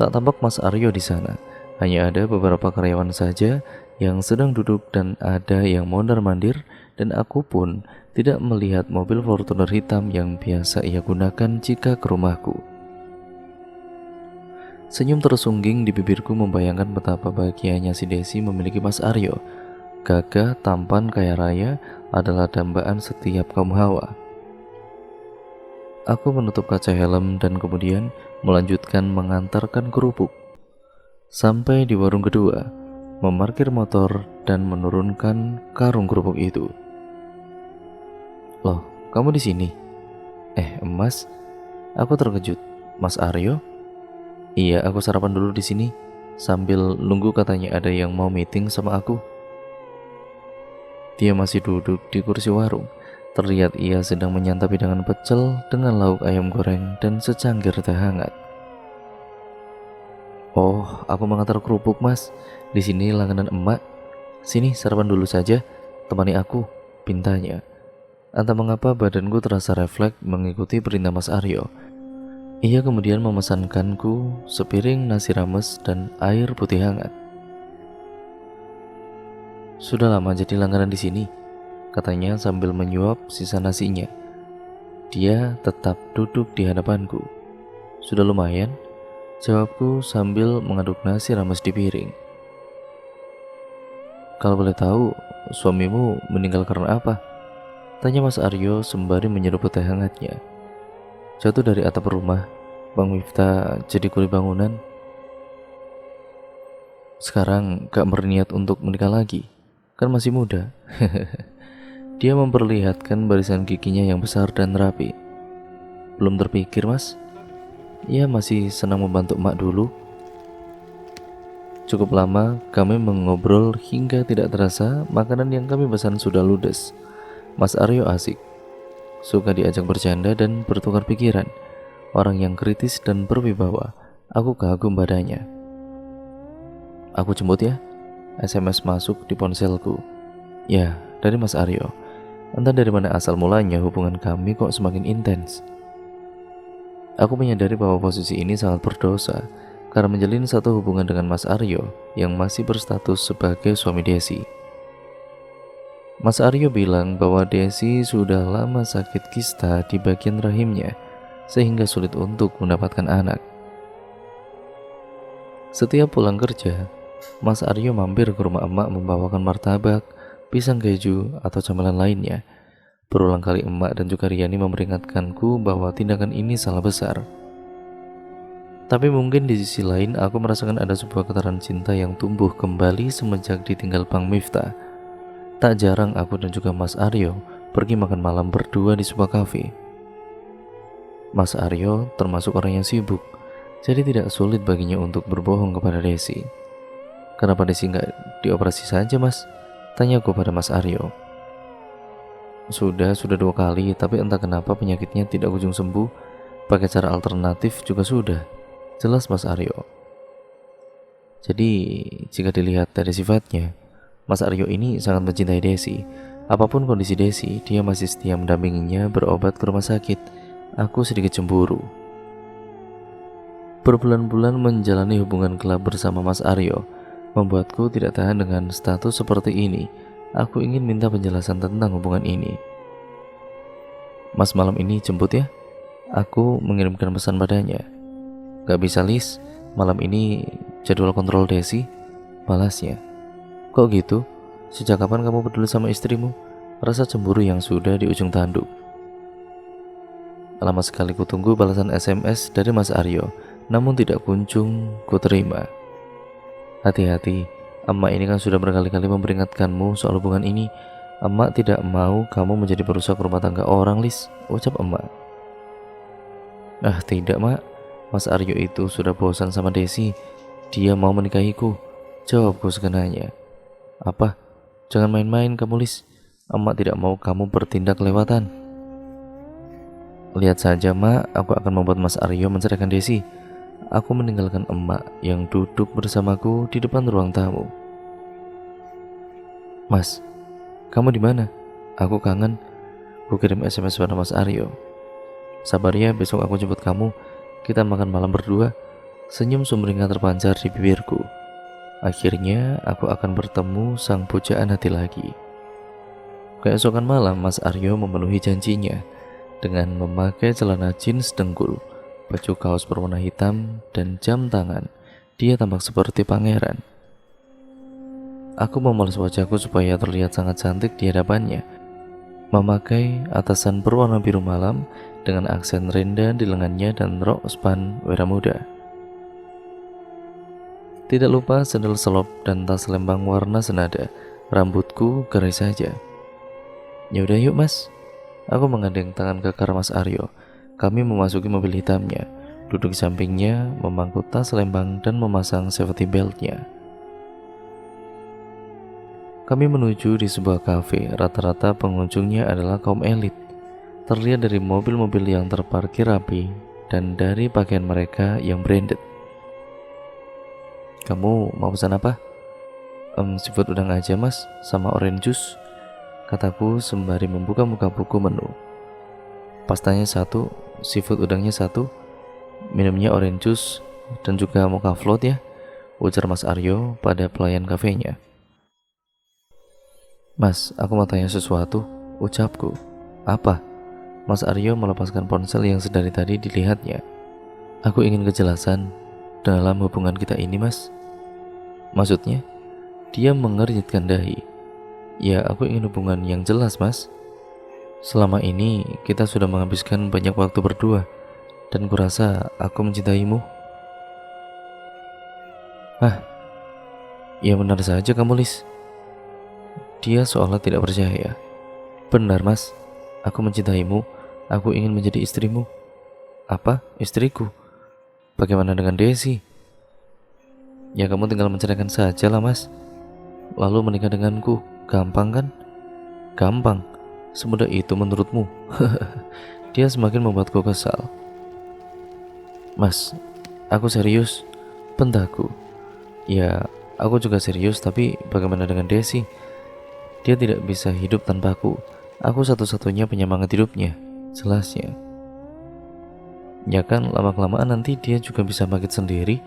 Tak tampak Mas Aryo di sana, hanya ada beberapa karyawan saja yang sedang duduk dan ada yang mondar-mandir, dan aku pun tidak melihat mobil Fortuner hitam yang biasa ia gunakan jika ke rumahku. Senyum tersungging di bibirku membayangkan betapa bahagianya si Desi memiliki Mas Aryo. Gagah, tampan, kaya raya adalah dambaan setiap kaum hawa. Aku menutup kaca helm dan kemudian melanjutkan mengantarkan kerupuk. Sampai di warung kedua, memarkir motor dan menurunkan karung kerupuk itu. Loh, kamu di sini? Emas, aku terkejut. Mas Aryo? Iya, aku sarapan dulu di sini. Sambil nunggu katanya ada yang mau meeting sama aku. Dia masih duduk di kursi warung. Terlihat ia sedang menyantap hidangan pecel dengan lauk ayam goreng dan secangkir teh hangat. Oh, aku mengantar kerupuk, Mas. Di sini langganan emak. Sini sarapan dulu saja, temani aku, pintanya. Entah mengapa badanku terasa refleks mengikuti perintah Mas Aryo. Ia kemudian memesankanku sepiring nasi rames dan air putih hangat. Sudah lama jadi langganan di sini, katanya sambil menyuap sisa nasinya. Dia tetap duduk di hadapanku. Sudah lumayan, jawabku sambil mengaduk nasi rames di piring. Kalau boleh tahu, suamimu meninggal karena apa? Tanya Mas Aryo sembari menyeruput teh hangatnya. Jatuh dari atap rumah, Bang Miftah jadi kuli bangunan. Sekarang gak berniat untuk menikah lagi. Kan masih muda. Dia memperlihatkan barisan giginya yang besar dan rapi. Belum terpikir, Mas. Ia masih senang membantu emak dulu. Cukup lama kami mengobrol hingga tidak terasa makanan yang kami pesan sudah ludes. Mas Aryo asik, suka diajak bercanda dan bertukar pikiran. Orang yang kritis dan berwibawa. Aku kagum padanya. Aku jemput ya. SMS masuk di ponselku. Ya, dari Mas Aryo. Entah dari mana asal mulanya hubungan kami kok semakin intens. Aku menyadari bahwa posisi ini sangat berdosa karena menjalin satu hubungan dengan Mas Aryo yang masih berstatus sebagai suami Desi. Mas Aryo bilang bahwa Desi sudah lama sakit kista di bagian rahimnya sehingga sulit untuk mendapatkan anak. Setiap pulang kerja, Mas Aryo mampir ke rumah emak membawakan martabak, pisang keju, atau camilan lainnya. Berulang kali emak dan juga Riani memperingatkanku bahwa tindakan ini salah besar. Tapi mungkin di sisi lain aku merasakan ada sebuah getaran cinta yang tumbuh kembali semenjak ditinggal Bang Miftah. Tak jarang aku dan juga Mas Aryo pergi makan malam berdua di sebuah kafe. Mas Aryo termasuk orang yang sibuk, jadi tidak sulit baginya untuk berbohong kepada Desi. Kenapa Desi nggak dioperasi saja mas? Tanyaku pada Mas Aryo. Sudah 2 kali, tapi entah kenapa penyakitnya tidak kunjung sembuh. Pakai cara alternatif juga sudah. Jelas Mas Aryo. Jadi jika dilihat dari sifatnya, Mas Aryo ini sangat mencintai Desi. Apapun kondisi Desi, dia masih setia mendampinginya berobat ke rumah sakit. Aku sedikit cemburu. Berbulan-bulan menjalani hubungan gelap bersama Mas Aryo membuatku tidak tahan dengan status seperti ini. Aku ingin minta penjelasan tentang hubungan ini. Mas, malam ini jemput ya. Aku mengirimkan pesan padanya. Gak bisa Lis, malam ini jadwal kontrol Desi. Balasnya. Kok gitu? Sejak kapan kamu peduli sama istrimu? Rasa cemburu yang sudah di ujung tanduk. Lama sekali ku tunggu balasan SMS dari Mas Aryo, namun tidak kunjung ku terima. Hati-hati, emak ini kan sudah berkali-kali memperingatkanmu soal hubungan ini. Emak tidak mau kamu menjadi perusak rumah tangga orang, Lis, ucap emak. Ah tidak mak, Mas Aryo itu sudah bosan sama Desi. Dia mau menikahiku, jawabku sekenanya. Apa? Jangan main-main kamu, Lis. Emak tidak mau kamu bertindak kelewatan. Lihat saja mak, aku akan membuat Mas Aryo menceraikan Desi. Aku meninggalkan emak yang duduk bersamaku di depan ruang tamu. Mas, kamu di mana? Aku kangen. Ku kirim SMS pada Mas Aryo. Sabar ya, besok aku jemput kamu. Kita makan malam berdua. Senyum sumringah terpancar di bibirku. Akhirnya aku akan bertemu sang pujaan hati lagi. Keesokan malam Mas Aryo memenuhi janjinya dengan memakai celana jeans dengkul, baju kaos berwarna hitam, dan jam tangan. Dia tampak seperti pangeran. Aku memoles wajahku supaya terlihat sangat cantik di hadapannya. Memakai atasan berwarna biru malam dengan aksen renda di lengannya dan rok span wera muda. Tidak lupa sandal selop dan tas lembang warna senada. Rambutku gerai saja. Yaudah yuk mas. Aku menggandeng tangan kekar Mas Aryo. Kami memasuki mobil hitamnya, duduk di sampingnya, memangku tas lembang dan memasang safety beltnya. Kami menuju di sebuah kafe. Rata-rata pengunjungnya adalah kaum elit. Terlihat dari mobil-mobil yang terparkir rapi dan dari pakaian mereka yang branded. Kamu mau pesan apa? Seafood udang aja mas, sama orange juice, kataku sembari membuka muka buku menu. Pastanya 1, seafood udangnya 1, minumnya orange juice, dan juga mocha float ya, ujar Mas Aryo pada pelayan kafenya. Mas, aku mau tanya sesuatu, ucapku. Apa? Mas Aryo melepaskan ponsel yang sedari tadi dilihatnya. Aku ingin kejelasan dalam hubungan kita ini mas. Maksudnya? Dia mengernyitkan dahi. Ya, aku ingin hubungan yang jelas mas. Selama ini kita sudah menghabiskan banyak waktu berdua, dan kurasa aku mencintaimu. Ya benar saja kamu Lis. Dia seolah tidak percaya. Benar mas, aku mencintaimu. Aku ingin menjadi istrimu. Apa? Istriku? Bagaimana dengan Desi? Ya kamu tinggal menceraikan saja lah mas, lalu menikah denganku. Gampang kan? Gampang? Semudah itu menurutmu? Dia semakin membuatku kesal. Mas, aku serius, bentakku. Ya, aku juga serius, tapi bagaimana dengan Desi? Dia tidak bisa hidup tanpaku. Aku satu-satunya penyemangat hidupnya, jelasnya. Ya kan, lama-kelamaan nanti dia juga bisa bangkit sendiri.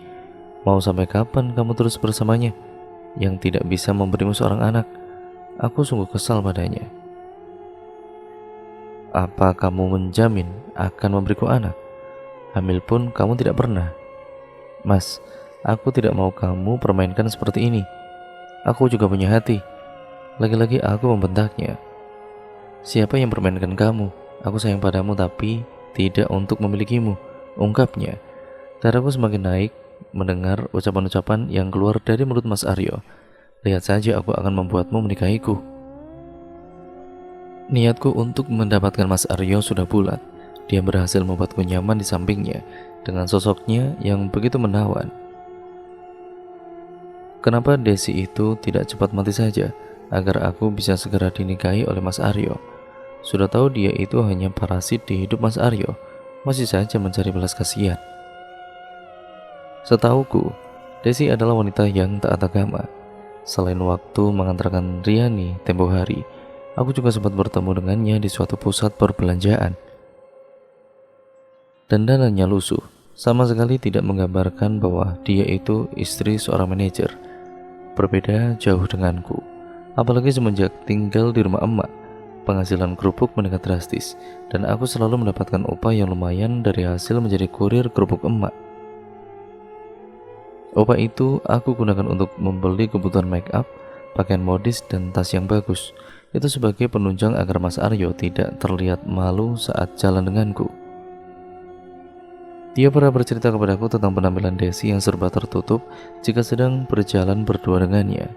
Mau sampai kapan kamu terus bersamanya yang tidak bisa memberimu seorang anak? Aku sungguh kesal padanya. Apa kamu menjamin akan memberiku anak? Hamil pun kamu tidak pernah. Mas, aku tidak mau kamu permainkan seperti ini. Aku juga punya hati. Lagi-lagi aku membentaknya. Siapa yang permainkan kamu? Aku sayang padamu tapi tidak untuk memilikimu, ungkapnya. Dadaku semakin naik mendengar ucapan-ucapan yang keluar dari mulut Mas Aryo. Lihat saja aku akan membuatmu menikahiku. Niatku untuk mendapatkan Mas Aryo sudah bulat. Dia berhasil membuatku nyaman di sampingnya dengan sosoknya yang begitu menawan. Kenapa Desi itu tidak cepat mati saja agar aku bisa segera dinikahi oleh Mas Aryo? Sudah tahu dia itu hanya parasit di hidup Mas Aryo, masih saja mencari belas kasihan. Setauku, Desi adalah wanita yang taat agama. Selain waktu mengantarkan Riani tempo hari, aku juga sempat bertemu dengannya di suatu pusat perbelanjaan. Dandanannya lusuh, sama sekali tidak menggambarkan bahwa dia itu istri seorang manajer. Berbeda jauh denganku, apalagi semenjak tinggal di rumah emak. Penghasilan kerupuk meningkat drastis, dan aku selalu mendapatkan upah yang lumayan dari hasil menjadi kurir kerupuk emak. Upah itu aku gunakan untuk membeli kebutuhan make up, pakaian modis, dan tas yang bagus. Itu sebagai penunjang agar Mas Aryo tidak terlihat malu saat jalan denganku. Dia pernah bercerita kepadaku tentang penampilan Desi yang serba tertutup jika sedang berjalan berdua dengannya.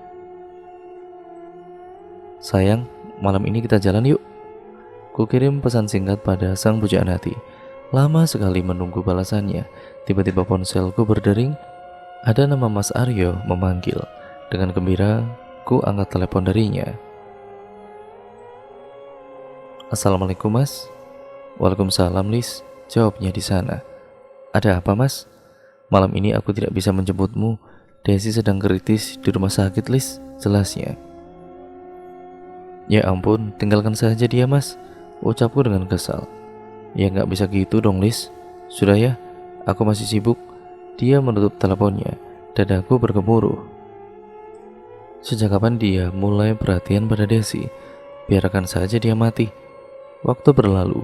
Sayang, malam ini kita jalan yuk. Kukirim pesan singkat pada sang pujaan hati. Lama sekali menunggu balasannya. Tiba-tiba ponselku berdering. Ada nama Mas Aryo memanggil. Dengan gembira, ku angkat telepon darinya. Assalamualaikum Mas. Waalaikumsalam Lis, jawabnya di sana. Ada apa Mas? Malam ini aku tidak bisa menjemputmu. Desi sedang kritis di rumah sakit Lis, jelasnya. Ya ampun, tinggalkan saja dia Mas, ucapku dengan kesal. Ya nggak bisa gitu dong Lis. Sudah ya, aku masih sibuk. Dia menutup teleponnya. Dadaku bergemuruh. Sejak kapan dia mulai perhatian pada Desi? Biarkan saja dia mati. Waktu berlalu.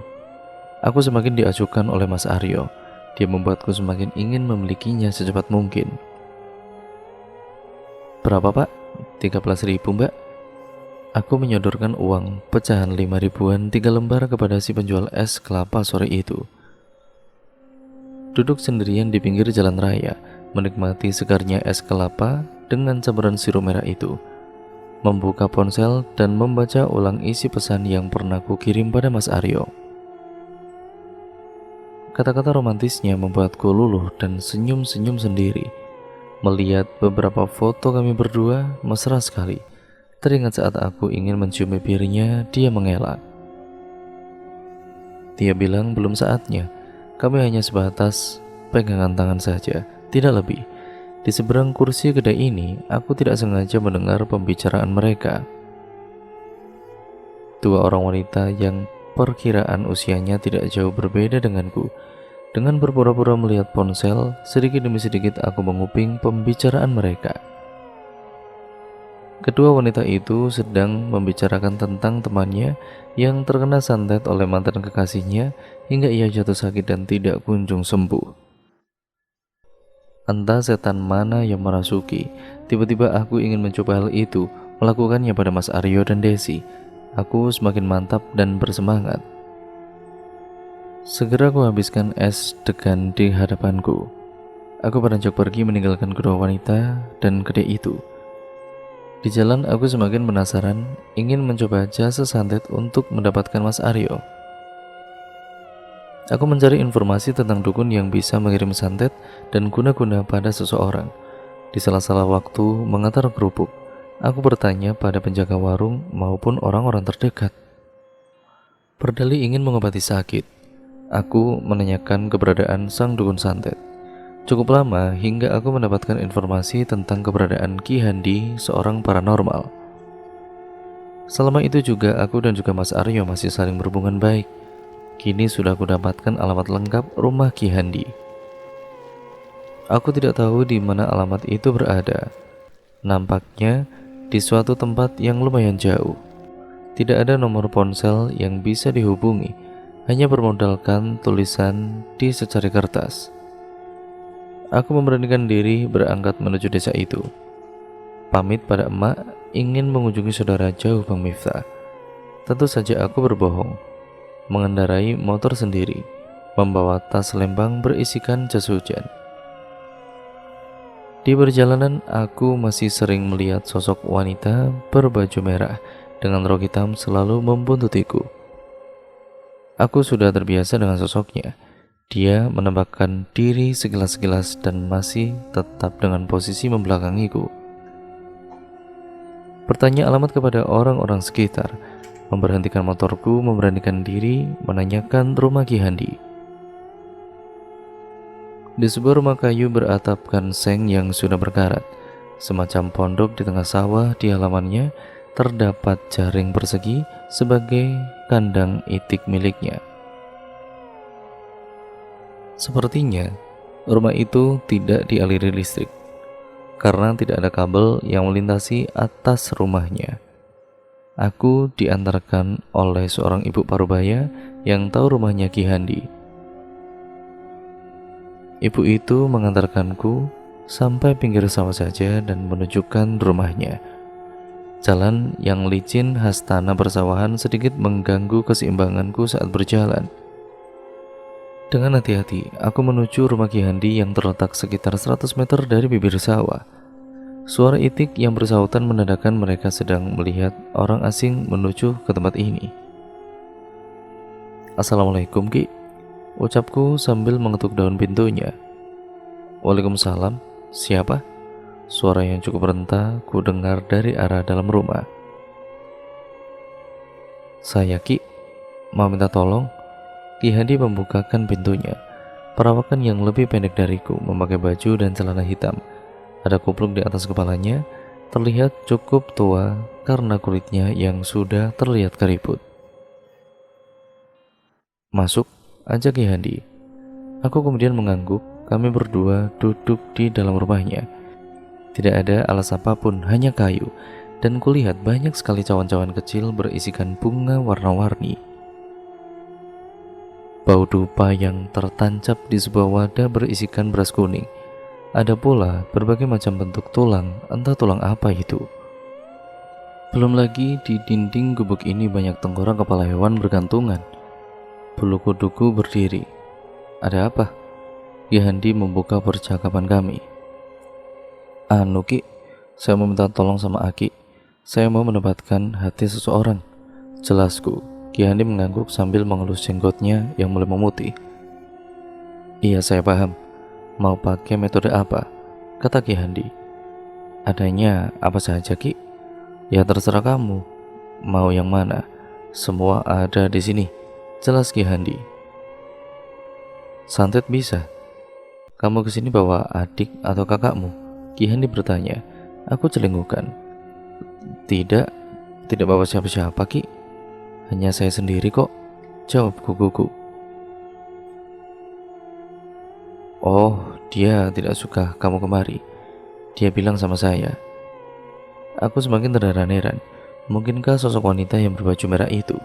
Aku semakin diacuhkan oleh Mas Aryo. Dia membuatku semakin ingin memilikinya secepat mungkin. Berapa Pak? 13.000 Mbak. Aku menyodorkan uang pecahan 5 ribuan 3 lembar kepada si penjual es kelapa sore itu. Duduk sendirian di pinggir jalan raya, menikmati segarnya es kelapa dengan campuran sirup merah itu. Membuka ponsel dan membaca ulang isi pesan yang pernah kukirim pada Mas Aryo. Kata-kata romantisnya membuatku luluh dan senyum-senyum sendiri. Melihat beberapa foto kami berdua, mesra sekali. Teringat saat aku ingin mencium bibirnya, dia mengelak. Dia bilang belum saatnya. Kami hanya sebatas pegangan tangan saja, tidak lebih. Di seberang kursi kedai ini, aku tidak sengaja mendengar pembicaraan mereka. Dua orang wanita yang perkiraan usianya tidak jauh berbeda denganku. Dengan berpura-pura melihat ponsel, sedikit demi sedikit aku menguping pembicaraan mereka. Kedua wanita itu sedang membicarakan tentang temannya yang terkena santet oleh mantan kekasihnya hingga ia jatuh sakit dan tidak kunjung sembuh. Entah setan mana yang merasuki, tiba-tiba aku ingin mencoba hal itu, melakukannya pada Mas Aryo dan Desi. Aku semakin mantap dan bersemangat. Segera aku habiskan es degan di hadapanku. Aku beranjak pergi meninggalkan kedua wanita dan kedai itu. Di jalan aku semakin penasaran, ingin mencoba jasa santet untuk mendapatkan Mas Aryo. Aku mencari informasi tentang dukun yang bisa mengirim santet dan guna-guna pada seseorang. Di sela-sela waktu mengantar kerupuk, aku bertanya pada penjaga warung maupun orang-orang terdekat. Berdalih ingin mengobati sakit, aku menanyakan keberadaan sang dukun santet. Cukup lama hingga aku mendapatkan informasi tentang keberadaan Ki Handi, seorang paranormal. Selama itu juga aku dan juga Mas Aryo masih saling berhubungan baik. Kini sudah aku dapatkan alamat lengkap rumah Ki Handi. Aku tidak tahu di mana alamat itu berada. Nampaknya di suatu tempat yang lumayan jauh. Tidak ada nomor ponsel yang bisa dihubungi, hanya bermodalkan tulisan di secari kertas. Aku memberanikan diri berangkat menuju desa itu. Pamit pada emak ingin mengunjungi saudara jauh Bang Miftah. Tentu saja aku berbohong. Mengendarai motor sendiri, membawa tas lembang berisikan jas hujan. Di perjalanan, aku masih sering melihat sosok wanita berbaju merah dengan rok hitam selalu membuntutiku. Aku sudah terbiasa dengan sosoknya. Dia menambahkan diri sekilas-sekilas dan masih tetap dengan posisi membelakangiku. Bertanya alamat kepada orang-orang sekitar, memberhentikan motorku, memberanikan diri, menanyakan rumah Ki Handi. Di sebuah rumah kayu beratapkan seng yang sudah berkarat, semacam pondok di tengah sawah di halamannya, terdapat jaring persegi sebagai kandang itik miliknya. Sepertinya rumah itu tidak dialiri listrik karena tidak ada kabel yang melintasi atas rumahnya. Aku diantarkan oleh seorang ibu parubaya yang tahu rumahnya Ki Handi. Ibu itu mengantarkanku sampai pinggir sawah saja dan menunjukkan rumahnya. Jalan yang licin khas tanah persawahan sedikit mengganggu keseimbanganku saat berjalan. Dengan hati-hati, aku menuju rumah Ki Handi yang terletak sekitar 100 meter dari bibir sawah. Suara itik yang bersautan menandakan mereka sedang melihat orang asing menuju ke tempat ini. "Assalamualaikum, Ki," ucapku sambil mengetuk daun pintunya. "Waalaikumsalam. Siapa?" Suara yang cukup renta ku dengar dari arah dalam rumah. "Saya, Ki. Mau minta tolong?" Ki Handi membukakan pintunya. Perawakan yang lebih pendek dariku, memakai baju dan celana hitam. Ada kupluk di atas kepalanya, terlihat cukup tua karena kulitnya yang sudah terlihat keriput. "Masuk," ajak Ki Handi. Aku kemudian mengangguk. Kami berdua duduk di dalam rumahnya. Tidak ada alas apapun, hanya kayu, dan kulihat banyak sekali cawan-cawan kecil berisikan bunga warna-warni. Bau dupa yang tertancap di sebuah wadah berisikan beras kuning. Ada pula berbagai macam bentuk tulang, entah tulang apa itu. Belum lagi di dinding gubuk ini banyak tengkorak kepala hewan bergantungan. Bulu kuduku berdiri. "Ada apa?" Ki Handi membuka percakapan kami. "Anu, Ki, saya mau minta tolong sama Aki. Saya mau mendapatkan hati seseorang," jelasku. Ki Handi mengangguk sambil mengelus jenggotnya yang mulai memutih. "Iya, saya paham. Mau pakai metode apa?" kata Ki Handi. "Adanya apa saja, Ki?" "Ya terserah kamu. Mau yang mana? Semua ada di sini," jelas Ki Handi. "Santet bisa. Kamu kesini bawa adik atau kakakmu?" Ki Handi bertanya. Aku celingkukan. Tidak bawa siapa-siapa, Ki. Hanya saya sendiri kok," jawab kukuku. "Oh, dia tidak suka kamu kemari. Dia bilang sama saya." Aku semakin terheran-heran. Mungkinkah sosok wanita yang berbaju merah itu?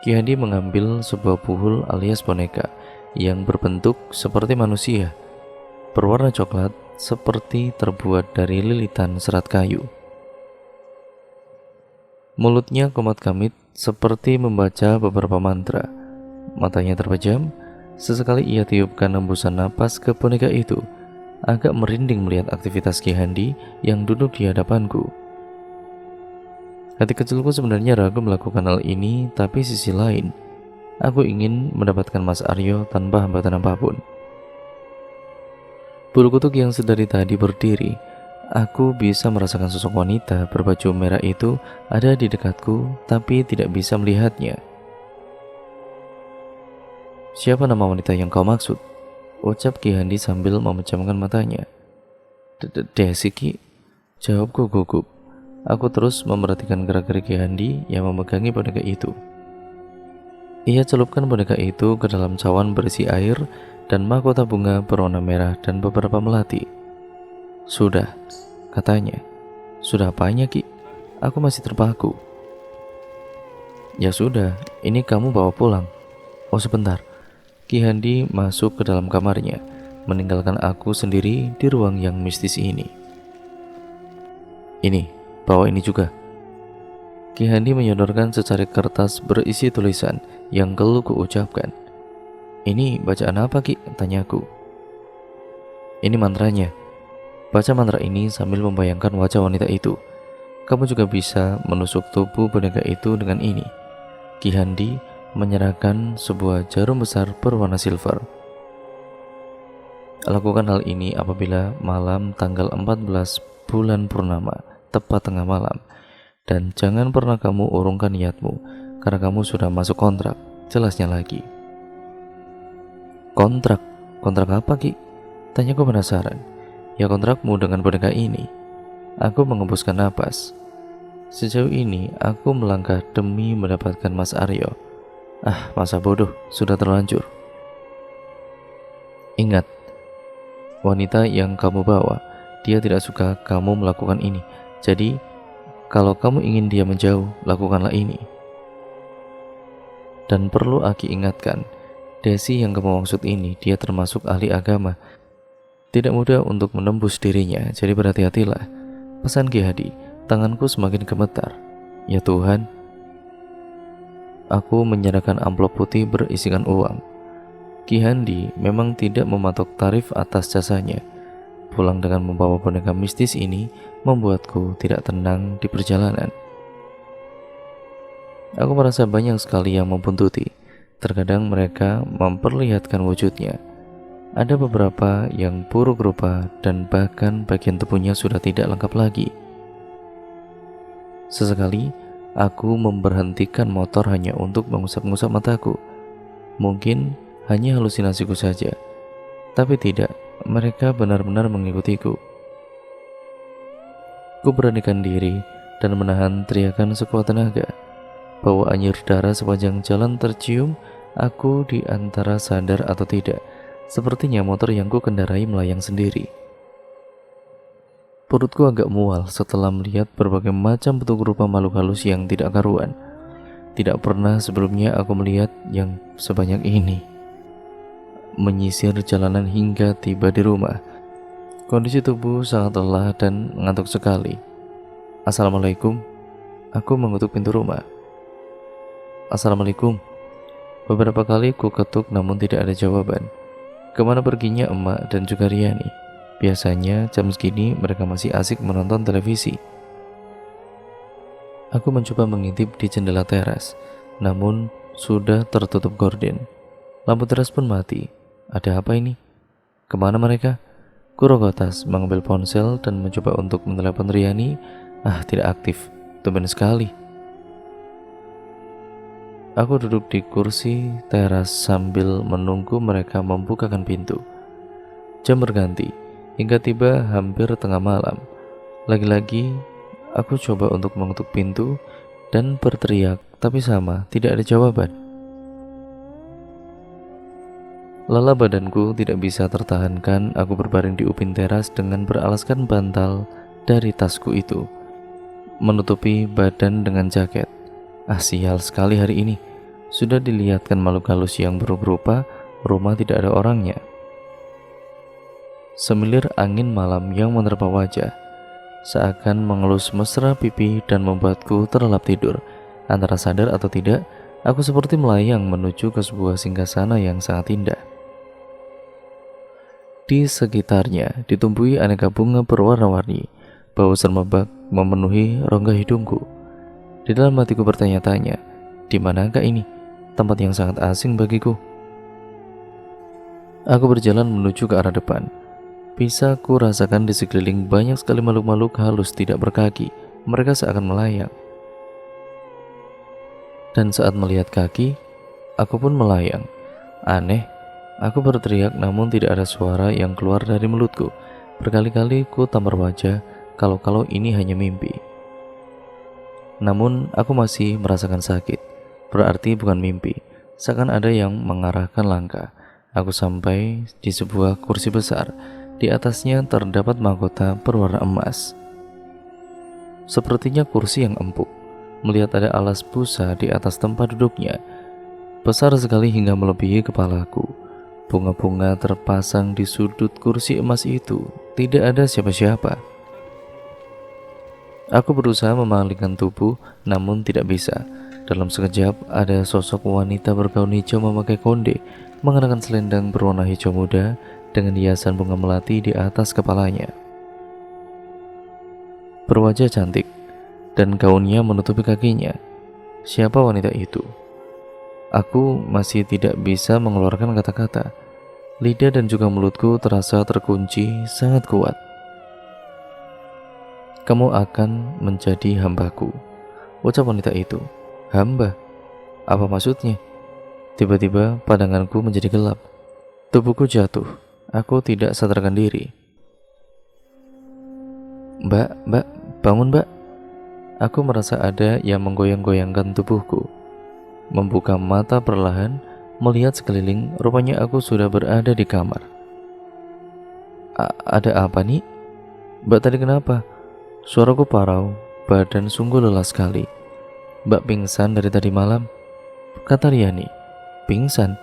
Ki Handi mengambil sebuah puhul alias boneka yang berbentuk seperti manusia, berwarna coklat seperti terbuat dari lilitan serat kayu. Mulutnya komat-kamit seperti membaca beberapa mantra. Matanya terpejam. Sesekali ia tiupkan hembusan napas ke boneka itu. Agak merinding melihat aktivitas Ki Handi yang duduk di hadapanku. Hati kecilku sebenarnya ragu melakukan hal ini, tapi sisi lain, aku ingin mendapatkan Mas Aryo tanpa hambatan apapun. Bulu kutuk yang sedari tadi berdiri. Aku bisa merasakan sosok wanita berbaju merah itu ada di dekatku, tapi tidak bisa melihatnya. "Siapa nama wanita yang kau maksud?" ucap Ki Handi sambil memejamkan matanya. "Desi, Ki," jawabku gugup. Aku terus memperhatikan gerak-gerik Ki Handi yang memegangi boneka itu. Ia celupkan boneka itu ke dalam cawan berisi air dan mahkota bunga berwarna merah dan beberapa melati. "Sudah," katanya. "Sudah apanya, Ki?" Aku masih terpaku. "Ya sudah, ini kamu bawa pulang." "Oh sebentar." Ki Handi masuk ke dalam kamarnya, meninggalkan aku sendiri di ruang yang mistis ini. "Ini, bawa ini juga." Ki Handi menyodorkan secari kertas berisi tulisan yang gelu ku ucapkan. "Ini bacaan apa, Ki?" tanyaku. Ini mantranya. Baca mantra ini sambil membayangkan wajah wanita itu. Kamu juga bisa menusuk tubuh boneka itu dengan ini. Ki Handi menyerahkan sebuah jarum besar berwarna silver. Lakukan hal ini apabila malam tanggal 14 bulan purnama, tepat tengah malam. Dan jangan pernah kamu urungkan niatmu, karena kamu sudah masuk kontrak. Jelasnya lagi. Kontrak? Kontrak apa, Ki? Tanyaku penasaran. Ya, kontrakmu dengan boneka ini. Aku mengembuskan napas. Sejauh ini aku melangkah demi mendapatkan Mas Aryo. Masa bodoh, sudah terlanjur. Ingat, wanita yang kamu bawa, dia tidak suka kamu melakukan ini. Jadi, kalau kamu ingin dia menjauh, lakukanlah ini. Dan perlu Aki ingatkan, Desi yang kamu maksud ini, dia termasuk ahli agama. Tidak mudah untuk menembus dirinya, jadi berhati-hatilah. Pesan Ki Hadi. Tanganku semakin gemetar. Ya Tuhan. Aku menyerahkan amplop putih berisikan uang. Ki Handi memang tidak mematok tarif atas jasanya. Pulang dengan membawa boneka mistis ini membuatku tidak tenang di perjalanan. Aku merasa banyak sekali yang membuntuti. Terkadang mereka memperlihatkan wujudnya. Ada beberapa yang buruk rupa dan bahkan bagian tubuhnya sudah tidak lengkap lagi. Sesekali aku memberhentikan motor hanya untuk mengusap-ngusap mataku. Mungkin hanya halusinasiku saja, tapi tidak, mereka benar-benar mengikutiku. Ku beranikan diri dan menahan teriakan sekuat tenaga. Bau anyir darah sepanjang jalan tercium. Aku di antara sadar atau tidak. Sepertinya motor yang ku kendarai melayang sendiri. Perutku agak mual setelah melihat berbagai macam bentuk rupa makhluk halus yang tidak karuan. Tidak pernah sebelumnya aku melihat yang sebanyak ini. Menyisir jalanan hingga tiba di rumah. Kondisi tubuh sangat lelah dan ngantuk sekali. Assalamualaikum. Aku mengetuk pintu rumah. Assalamualaikum. Beberapa kali ku ketuk namun tidak ada jawaban. Kemana perginya emak dan juga Riani? Biasanya jam segini mereka masih asik menonton televisi. Aku mencoba mengintip di jendela teras, namun sudah tertutup gorden. Lampu teras pun mati. Ada apa ini? Kemana mereka? Kurogotas mengambil ponsel dan mencoba untuk menelepon Riani. Tidak aktif. Tumben sekali. Aku duduk di kursi teras sambil menunggu mereka membukakan pintu. Jam berganti, hingga tiba hampir tengah malam. Lagi-lagi, aku coba untuk mengetuk pintu dan berteriak, tapi sama, tidak ada jawaban. Lelah badanku tidak bisa tertahankan, aku berbaring di upin teras dengan beralaskan bantal dari tasku itu, menutupi badan dengan jaket. Sial sekali hari ini. Sudah dilihatkan makhluk halus yang buruk rupa, rumah tidak ada orangnya. Semilir angin malam yang menerpa wajah, seakan mengelus mesra pipi dan membuatku terlelap tidur. Antara sadar atau tidak, aku seperti melayang menuju ke sebuah singgasana yang sangat indah. Di sekitarnya ditumbuhi aneka bunga berwarna-warni. Bau semerbak memenuhi rongga hidungku. Di dalam hatiku bertanya-tanya, di manakah ini? Tempat yang sangat asing bagiku. Aku berjalan menuju ke arah depan. Bisa ku rasakan di sekeliling banyak sekali makhluk-makhluk halus tidak berkaki. Mereka seakan melayang. Dan saat melihat kaki, aku pun melayang. Aneh, aku berteriak namun tidak ada suara yang keluar dari mulutku. Berkali-kali ku tampar wajah kalau ini hanya mimpi. Namun aku masih merasakan sakit. Berarti bukan mimpi. Seakan ada yang mengarahkan langkah. Aku sampai di sebuah kursi besar. Di atasnya terdapat mahkota berwarna emas. Sepertinya kursi yang empuk. Melihat ada alas busa di atas tempat duduknya. Besar sekali hingga melebihi kepalaku. Bunga-bunga terpasang di sudut kursi emas itu. Tidak ada siapa-siapa. Aku berusaha memalingkan tubuh, namun tidak bisa. Dalam sekejap, ada sosok wanita bergaun hijau memakai konde, mengenakan selendang berwarna hijau muda, dengan hiasan bunga melati di atas kepalanya. Berwajah cantik dan gaunnya menutupi kakinya. Siapa wanita itu? Aku masih tidak bisa mengeluarkan kata-kata. Lidah dan juga mulutku terasa terkunci sangat kuat. Kamu akan menjadi hambaku, ucap wanita itu. Hamba? Apa maksudnya? Tiba-tiba pandanganku menjadi gelap. Tubuhku jatuh. Aku tidak sadarkan diri. Mbak, bangun mbak. Aku merasa ada yang menggoyang-goyangkan tubuhku. Membuka mata perlahan, melihat sekeliling, rupanya aku sudah berada di kamar. Ada apa nih? Mbak tadi kenapa? Suaraku parau, badan sungguh lelah sekali. Mbak pingsan dari tadi malam, kata Riani. Pingsan?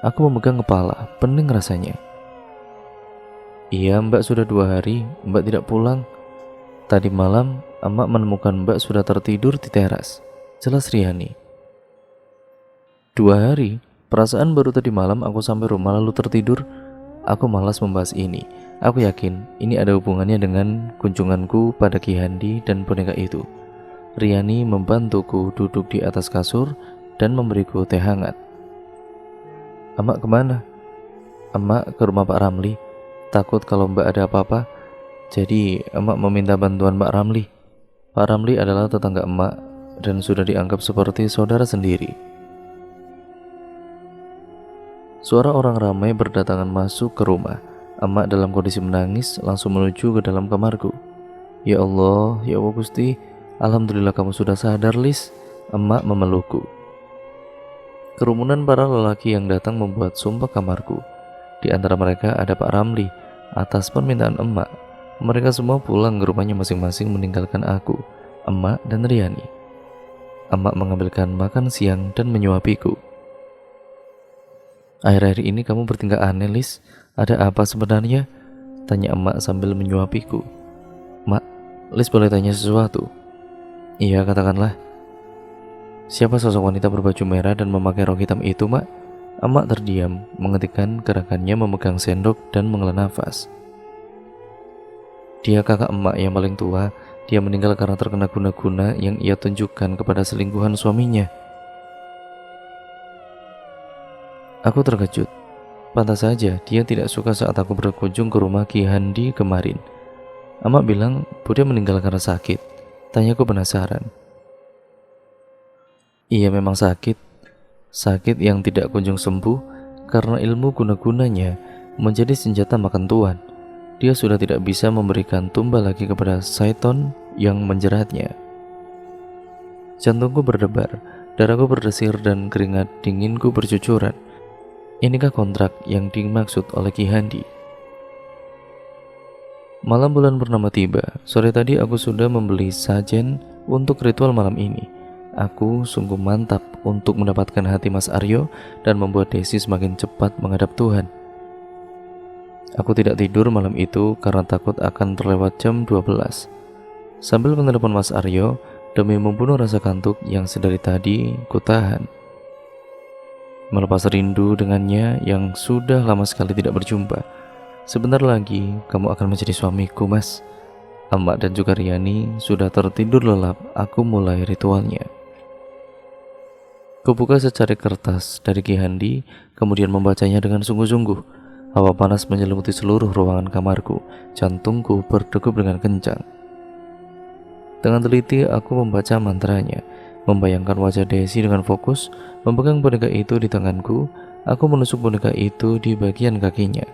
Aku memegang kepala, pening rasanya. Iya mbak, sudah 2 hari mbak tidak pulang. Tadi malam emak menemukan mbak sudah tertidur di teras, jelas Riani. 2 hari? Perasaan baru tadi malam aku sampai rumah lalu tertidur. Aku malas membahas ini. Aku yakin ini ada hubungannya dengan kunjunganku pada Ki Handi dan boneka itu. Riani membantuku duduk di atas kasur dan memberiku teh hangat. Emak kemana? Emak ke rumah Pak Ramli. Takut kalau mbak ada apa-apa. Jadi emak meminta bantuan Pak Ramli. Pak Ramli adalah tetangga emak dan sudah dianggap seperti saudara sendiri. Suara orang ramai berdatangan masuk ke rumah. Emak dalam kondisi menangis langsung menuju ke dalam kamarku. Ya Allah Gusti, alhamdulillah kamu sudah sadar, Lis. Emak memelukku. Kerumunan para lelaki yang datang membuat sumpah kamarku. Di antara mereka ada Pak Ramli. Atas permintaan emak, mereka semua pulang ke rumahnya masing-masing meninggalkan aku, emak dan Riani. Emak mengambilkan makan siang dan menyuapiku. Akhir-akhir ini kamu bertingkah aneh, Lis. Ada apa sebenarnya? Tanya emak sambil menyuapiku. Mak, Lis boleh tanya sesuatu? Iya, katakanlah. Siapa sosok wanita berbaju merah dan memakai rok hitam itu, Mak? Emak terdiam, mengetikkan gerakannya memegang sendok dan menghela nafas. Dia kakak emak yang paling tua. Dia meninggal karena terkena guna-guna yang ia tunjukkan kepada selingkuhan suaminya. Aku terkejut. Pantas saja dia tidak suka saat aku berkunjung ke rumah Ki Handi kemarin. Emak bilang Bude meninggal karena sakit. Tanyaku penasaran. Iya memang sakit. Sakit yang tidak kunjung sembuh karena ilmu guna-gunanya menjadi senjata makan tuan. Dia sudah tidak bisa memberikan tumbal lagi kepada Saiton yang menjeratnya. Jantungku berdebar, darahku berdesir dan keringat dinginku bercucuran. Inikah kontrak yang dimaksud oleh Ki Handi? Malam bulan purnama tiba. Sore tadi aku sudah membeli sajen untuk ritual malam ini. Aku sungguh mantap untuk mendapatkan hati Mas Aryo dan membuat Desi semakin cepat menghadap Tuhan. Aku tidak tidur malam itu karena takut akan terlewat jam 12. Sambil menelepon Mas Aryo demi membunuh rasa kantuk yang sedari tadi kutahan. Melepas rindu dengannya yang sudah lama sekali tidak berjumpa. Sebentar lagi kamu akan menjadi suamiku, Mas. Emak dan juga Riani sudah tertidur lelap. Aku mulai ritualnya. Kubuka secari kertas dari Ki Handi, kemudian membacanya dengan sungguh-sungguh. Hawa panas menyelimuti seluruh ruangan kamarku. Jantungku berdegup dengan kencang. Dengan teliti aku membaca mantranya, membayangkan wajah Desi dengan fokus, memegang boneka itu di tanganku. Aku menusuk boneka itu di bagian kakinya.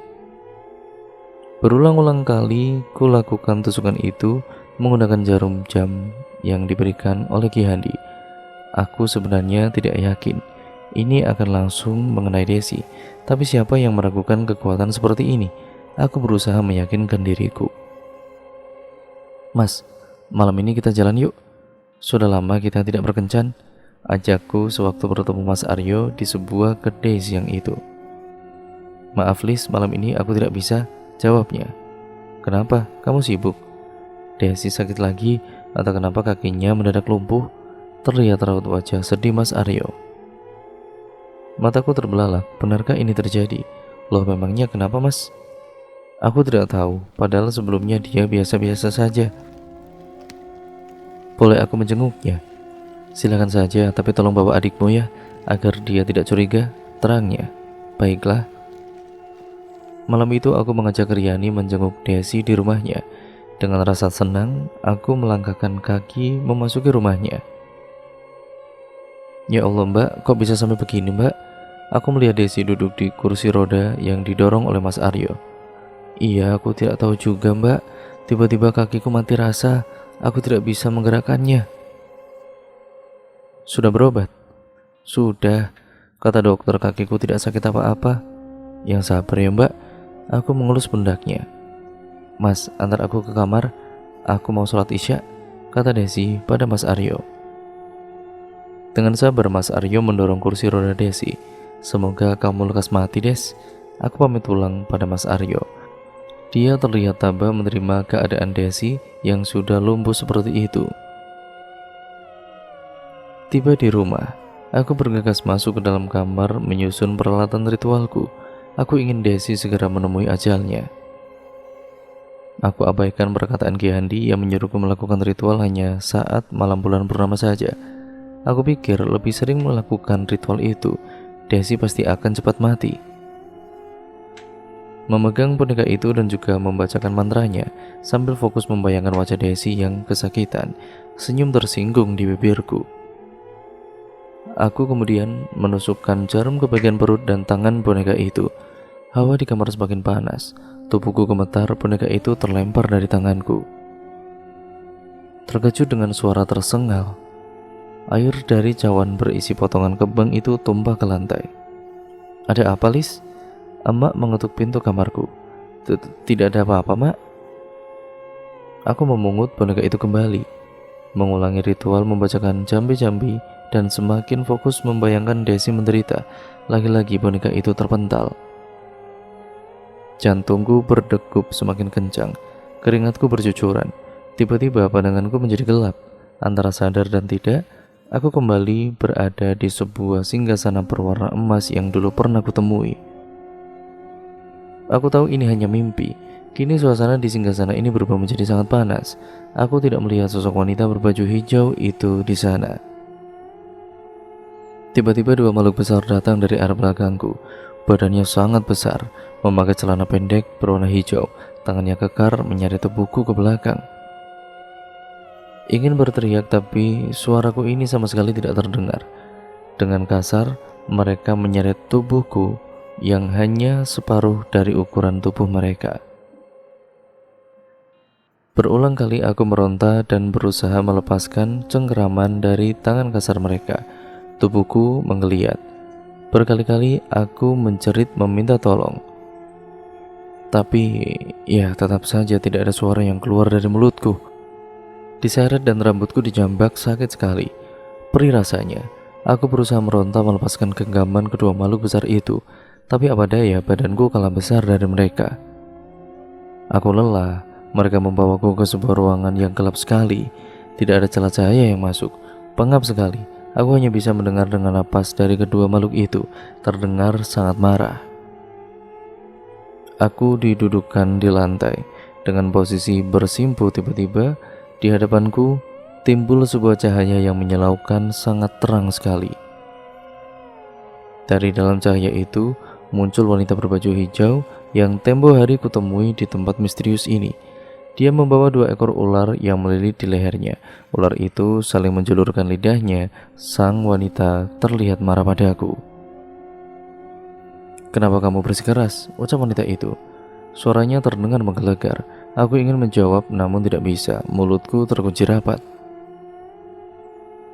Berulang-ulang kali ku lakukan tusukan itu menggunakan jarum jam yang diberikan oleh Ki Handi. Aku sebenarnya tidak yakin ini akan langsung mengenai Desi, tapi siapa yang meragukan kekuatan seperti ini? Aku berusaha meyakinkan diriku. Mas, malam ini kita jalan yuk. Sudah lama kita tidak berkencan, ajakku sewaktu bertemu Mas Aryo di sebuah kedai siang itu. Maaf Lis, malam ini aku tidak bisa, jawabnya. Kenapa? Kamu sibuk? Desi sakit lagi atau kenapa kakinya mendadak lumpuh? Terlihat raut wajah sedih Mas Aryo. Mataku terbelalak, benarkah ini terjadi? Loh memangnya kenapa Mas? Aku tidak tahu, padahal sebelumnya dia biasa-biasa saja. Boleh aku menjenguknya? Silakan saja, tapi tolong bawa adikmu ya, agar dia tidak curiga, terangnya. Baiklah. Malam itu aku mengajak Riani menjenguk Desi di rumahnya. Dengan rasa senang, aku melangkahkan kaki memasuki rumahnya. Ya Allah mbak, kok bisa sampai begini mbak? Aku melihat Desi duduk di kursi roda yang didorong oleh Mas Aryo. Iya, aku tidak tahu juga mbak. Tiba-tiba kakiku mati rasa, aku tidak bisa menggerakkannya. Sudah berobat? Sudah, kata dokter kakiku tidak sakit apa-apa. Yang sabar ya mbak, aku mengelus pundaknya. Mas, antar aku ke kamar, aku mau sholat isya, kata Desi pada Mas Aryo. Dengan sabar Mas Aryo mendorong kursi roda Desi. Semoga kamu lekas mati Des. Aku pamit pulang pada Mas Aryo. Dia terlihat tabah menerima keadaan Desi yang sudah lumpuh seperti itu. Tiba di rumah, aku bergegas masuk ke dalam kamar menyusun peralatan ritualku. Aku ingin Desi segera menemui ajalnya. Aku abaikan perkataan Ki Handi yang menyuruhku melakukan ritual hanya saat malam bulan purnama saja. Aku pikir lebih sering melakukan ritual itu, Desi pasti akan cepat mati. Memegang boneka itu dan juga membacakan mantranya, sambil fokus membayangkan wajah Desi yang kesakitan, senyum tersinggung di bibirku. Aku kemudian menusukkan jarum ke bagian perut dan tangan boneka itu. Hawa di kamar semakin panas, tubuhku gemetar, boneka itu terlempar dari tanganku. Terkejut dengan suara tersengal, air dari cawan berisi potongan kembang itu tumpah ke lantai. Ada apa, Lis? Emak mengetuk pintu kamarku. Tidak ada apa-apa, Mak. Aku memungut boneka itu kembali, mengulangi ritual membacakan jambi-jambi, dan semakin fokus membayangkan Desi menderita. Lagi-lagi boneka itu terpental. Jantungku berdegup semakin kencang, keringatku bercucuran. Tiba-tiba pandanganku menjadi gelap. Antara sadar dan tidak, aku kembali berada di sebuah singgasana berwarna emas yang dulu pernah kutemui. Aku tahu ini hanya mimpi. Kini suasana di singgasana ini berubah menjadi sangat panas. Aku tidak melihat sosok wanita berbaju hijau itu di sana. Tiba-tiba dua makhluk besar datang dari arah belakangku. Badannya sangat besar, memakai celana pendek berwarna hijau. Tangannya kekar menyeret tubuhku ke belakang. Ingin berteriak tapi suaraku ini sama sekali tidak terdengar. Dengan kasar, mereka menyeret tubuhku yang hanya separuh dari ukuran tubuh mereka. Berulang kali aku meronta dan berusaha melepaskan cengkeraman dari tangan kasar mereka. Tubuhku menggeliat. Berkali-kali aku menjerit meminta tolong. Tapi ya tetap saja tidak ada suara yang keluar dari mulutku. Diseret dan rambutku dijambak sakit sekali. Perih rasanya. Aku berusaha meronta melepaskan genggaman kedua makhluk besar itu. Tapi apa daya, badanku kalah besar dari mereka. Aku lelah. Mereka membawaku ke sebuah ruangan yang gelap sekali. Tidak ada celah cahaya yang masuk. Pengap sekali. Aku hanya bisa mendengar dengan napas dari kedua makhluk itu. Terdengar sangat marah. Aku didudukkan di lantai dengan posisi bersimpu. Tiba-tiba di hadapanku timbul sebuah cahaya yang menyilaukan sangat terang sekali. Dari dalam cahaya itu muncul wanita berbaju hijau yang tempo hari kutemui di tempat misterius ini. Dia membawa dua ekor ular yang melilit di lehernya. Ular itu saling menjulurkan lidahnya. Sang wanita terlihat marah padaku. Kenapa kamu bersikeras? Ucap wanita itu. Suaranya terdengar menggelegar. Aku ingin menjawab namun tidak bisa. Mulutku terkunci rapat.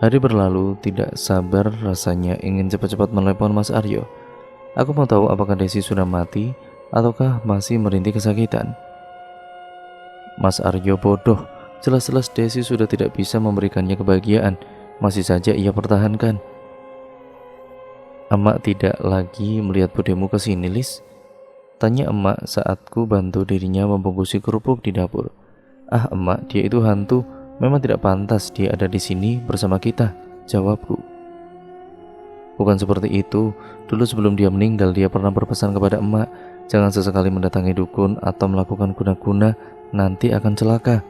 Hari berlalu, tidak sabar rasanya ingin cepat-cepat menelepon Mas Aryo. Aku mau tahu apakah Desi sudah mati ataukah masih merintih kesakitan. Mas Aryo bodoh, jelas-jelas Desi sudah tidak bisa memberikannya kebahagiaan, masih saja ia pertahankan. Emak tidak lagi melihat budemu ke sini, Lis? Tanya emak saat ku bantu dirinya membungkusi kerupuk di dapur. Ah emak, dia itu hantu, memang tidak pantas dia ada di sini bersama kita, jawabku. Bukan seperti itu, dulu sebelum dia meninggal dia pernah berpesan kepada emak Jangan sesekali mendatangi dukun atau melakukan guna-guna, nanti akan celaka.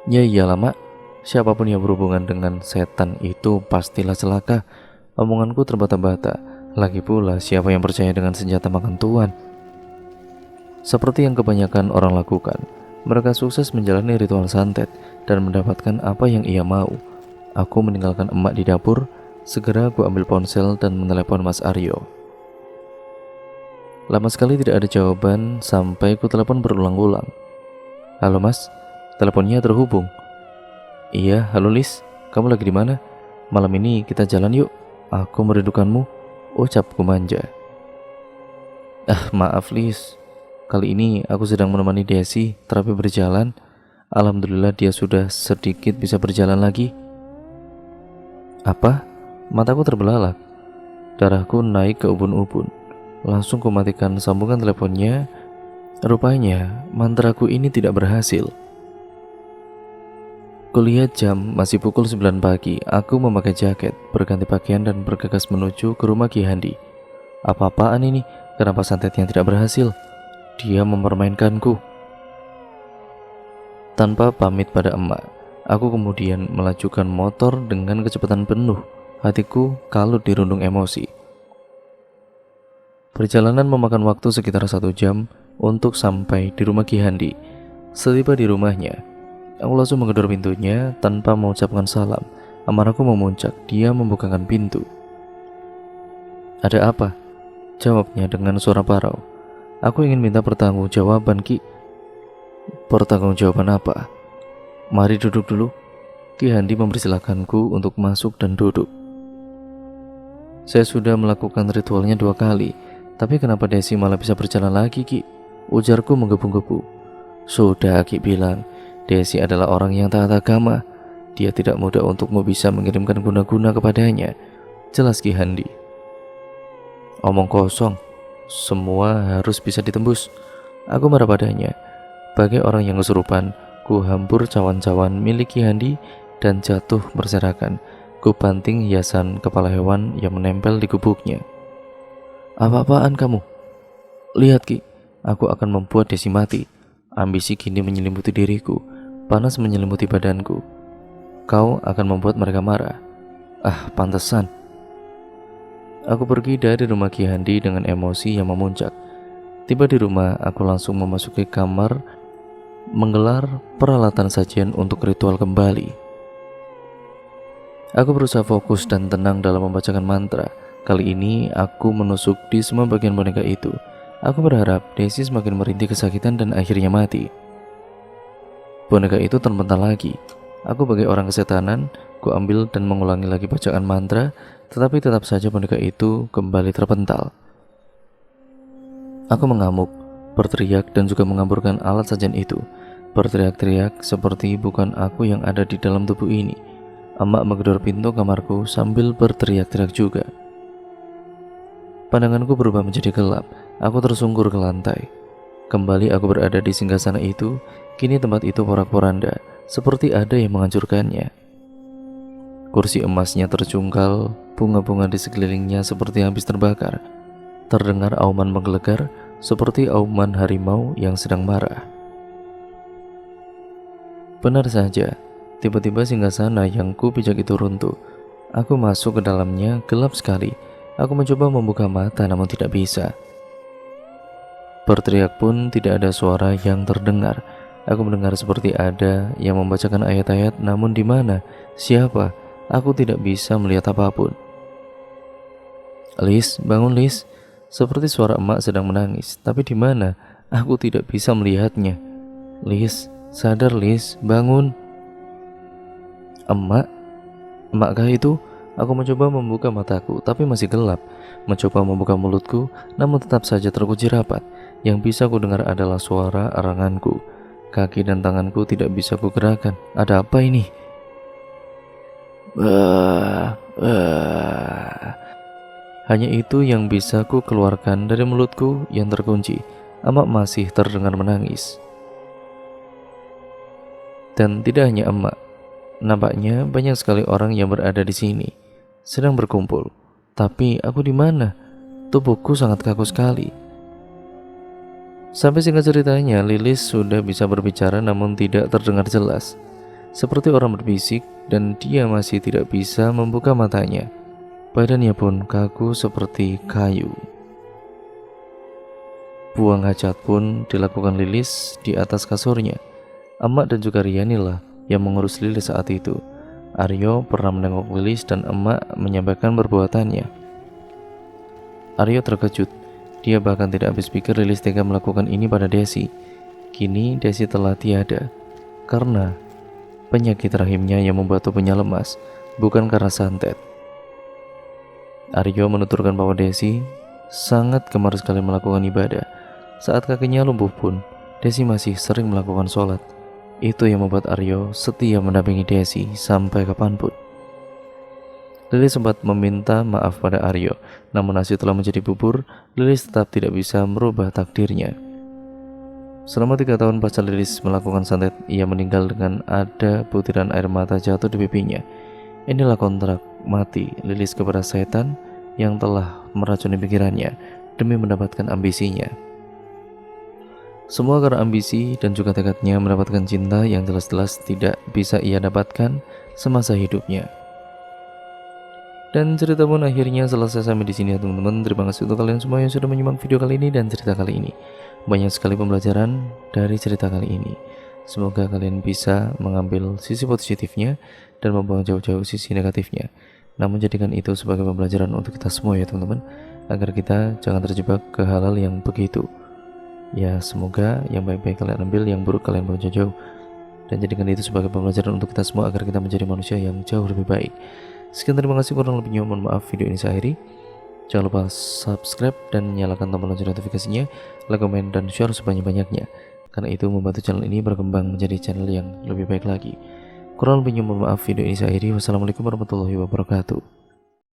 Ya iyalah mak, siapapun yang berhubungan dengan setan itu pastilah celaka. Omonganku terbata-bata. Lagi pula siapa yang percaya dengan senjata makan tuan? Seperti yang kebanyakan orang lakukan, mereka sukses menjalani ritual santet dan mendapatkan apa yang ia mau. Aku meninggalkan emak di dapur. Segera aku ambil ponsel dan menelepon Mas Aryo. Lama sekali tidak ada jawaban sampai ku telepon berulang-ulang. Halo mas, teleponnya terhubung. Iya, halo Lis, kamu lagi di mana? Malam ini kita jalan yuk, aku merindukanmu, ucapku manja. Maaf Lis, kali ini aku sedang menemani Desi terapi berjalan. Alhamdulillah dia sudah sedikit bisa berjalan lagi. Apa? Mataku terbelalak. Darahku naik ke ubun-ubun. Langsung kumatikan sambungan teleponnya. Rupanya mantraku ini tidak berhasil. Kulihat jam masih pukul 9 pagi. Aku memakai jaket, berganti pakaian dan bergegas menuju ke rumah Ki Handi. Apa-apaan ini? Kenapa santetnya tidak berhasil? Dia mempermainkanku. Tanpa pamit pada emak, aku kemudian melajukan motor dengan kecepatan penuh. Hatiku kalut dirundung emosi. Perjalanan memakan waktu sekitar 1 jam untuk sampai di rumah Ki Handi. Setiba di rumahnya, aku langsung menggedor pintunya tanpa mengucapkan salam. Amarahku memuncak, dia membukakan pintu. Ada apa? Jawabnya dengan suara parau. Aku ingin minta pertanggungjawaban Ki. Pertanggungjawaban apa? Mari duduk dulu. Ki Handi mempersilahkanku untuk masuk dan duduk. Saya sudah melakukan ritualnya 2 kali, tapi kenapa Desi malah bisa berjalan lagi Ki? Ujarku menggebu-gebu. Sudah Ki bilang, Desi adalah orang yang taat agama. Dia tidak mudah untukmu bisa mengirimkan guna-guna kepadanya. Jelas Ki Handi. Omong kosong, semua harus bisa ditembus. Aku marah padanya. Bagai orang yang kesurupan, ku hampur cawan-cawan milik Ki Handi dan jatuh berserakan. Ku banting hiasan kepala hewan yang menempel di gubuknya. Apa-apaan kamu? Lihat Ki, aku akan membuat Desi mati. Ambisi kini menyelimuti diriku, panas menyelimuti badanku. Kau akan membuat mereka marah. Pantesan. Aku pergi dari rumah Ki Handi dengan emosi yang memuncak. Tiba di rumah, aku langsung memasuki kamar, menggelar peralatan sajian untuk ritual kembali. Aku berusaha fokus dan tenang dalam membacakan mantra. Kali ini aku menusuk di semua bagian boneka itu. Aku berharap Desi semakin merintih kesakitan dan akhirnya mati. Boneka itu terbental lagi. Aku bagai orang kesetanan, ku ambil dan mengulangi lagi bacaan mantra, tetapi tetap saja boneka itu kembali terpental. Aku mengamuk, berteriak dan juga mengamburkan alat sajian itu. Berteriak-teriak seperti bukan aku yang ada di dalam tubuh ini. Emak menggedor pintu kamarku sambil berteriak-teriak juga. Pandanganku berubah menjadi gelap. Aku tersungkur ke lantai. Kembali aku berada di singgasana itu. Kini tempat itu porak-poranda, seperti ada yang menghancurkannya. Kursi emasnya terjungkal, bunga-bunga di sekelilingnya seperti habis terbakar. Terdengar auman menggelegar, seperti auman harimau yang sedang marah. Benar saja. Tiba-tiba singgasana yang kupijak itu runtuh. Aku masuk ke dalamnya, gelap sekali. Aku mencoba membuka mata namun tidak bisa. Berteriak pun tidak ada suara yang terdengar. Aku mendengar seperti ada yang membacakan ayat-ayat, namun di mana? Siapa? Aku tidak bisa melihat apapun. Lis, bangun Lis. Seperti suara emak sedang menangis, tapi di mana? Aku tidak bisa melihatnya. Lis, sadar Lis, bangun. Emakkah itu? Aku mencoba membuka mataku, tapi masih gelap. Mencoba membuka mulutku, namun tetap saja terkunci rapat. Yang bisa ku dengar adalah suara aranganku. Kaki dan tanganku tidak bisa ku gerakan. Ada apa ini? Hanya itu yang bisa ku keluarkan dari mulutku yang terkunci. Emak masih terdengar menangis. Dan tidak hanya emak. Nampaknya banyak sekali orang yang berada di sini, sedang berkumpul. Tapi aku di mana? Tubuhku sangat kaku sekali. Sampai singkat ceritanya, Lilis sudah bisa berbicara namun tidak terdengar jelas, seperti orang berbisik, dan dia masih tidak bisa membuka matanya. Badannya pun kaku seperti kayu. Buang hajat pun dilakukan Lilis di atas kasurnya. Emak dan juga Riani lah yang mengurus Lilis saat itu. Aryo pernah menengok Lilis dan emak menyampaikan perbuatannya. Aryo terkejut. Dia bahkan tidak habis pikir Lilis tega melakukan ini pada Desi. Kini Desi telah tiada karena penyakit rahimnya yang membuat tubuhnya lemas, bukan karena santet. Aryo menuturkan bahwa Desi sangat gemar sekali melakukan ibadah. Saat kakinya lumpuh pun, Desi masih sering melakukan sholat. Itu yang membuat Aryo setia mendampingi Desi sampai kapanpun. Lilis sempat meminta maaf pada Aryo, namun nasi telah menjadi bubur. Lilis tetap tidak bisa merubah takdirnya. Selama 3 tahun pasca Lilis melakukan santet, ia meninggal dengan ada butiran air mata jatuh di pipinya. Inilah kontrak mati Lilis kepada setan yang telah meracuni pikirannya demi mendapatkan ambisinya. Semua karena ambisi dan juga tekadnya mendapatkan cinta yang jelas-jelas tidak bisa ia dapatkan semasa hidupnya. Dan cerita pun akhirnya selesai sampai di sini ya teman-teman. Terima kasih untuk kalian semua yang sudah menyimak video kali ini dan cerita kali ini. Banyak sekali pembelajaran dari cerita kali ini. Semoga kalian bisa mengambil sisi positifnya dan membuang jauh-jauh sisi negatifnya. Namun jadikan itu sebagai pembelajaran untuk kita semua ya teman-teman, agar kita jangan terjebak ke hal-hal yang begitu. Ya semoga yang baik-baik kalian ambil, yang buruk kalian buang jauh-jauh. Dan jadikan itu sebagai pembelajaran untuk kita semua agar kita menjadi manusia yang jauh lebih baik. Sekian, terima kasih, kurang lebihnya mohon maaf. Video ini saya akhiri. Jangan lupa subscribe dan nyalakan tombol lonceng notifikasinya, like, komen, dan share sebanyak-banyaknya, karena itu membantu channel ini berkembang menjadi channel yang lebih baik lagi. Kurang lebihnya mohon maaf. Video ini saya akhiri. Wassalamualaikum warahmatullahi wabarakatuh.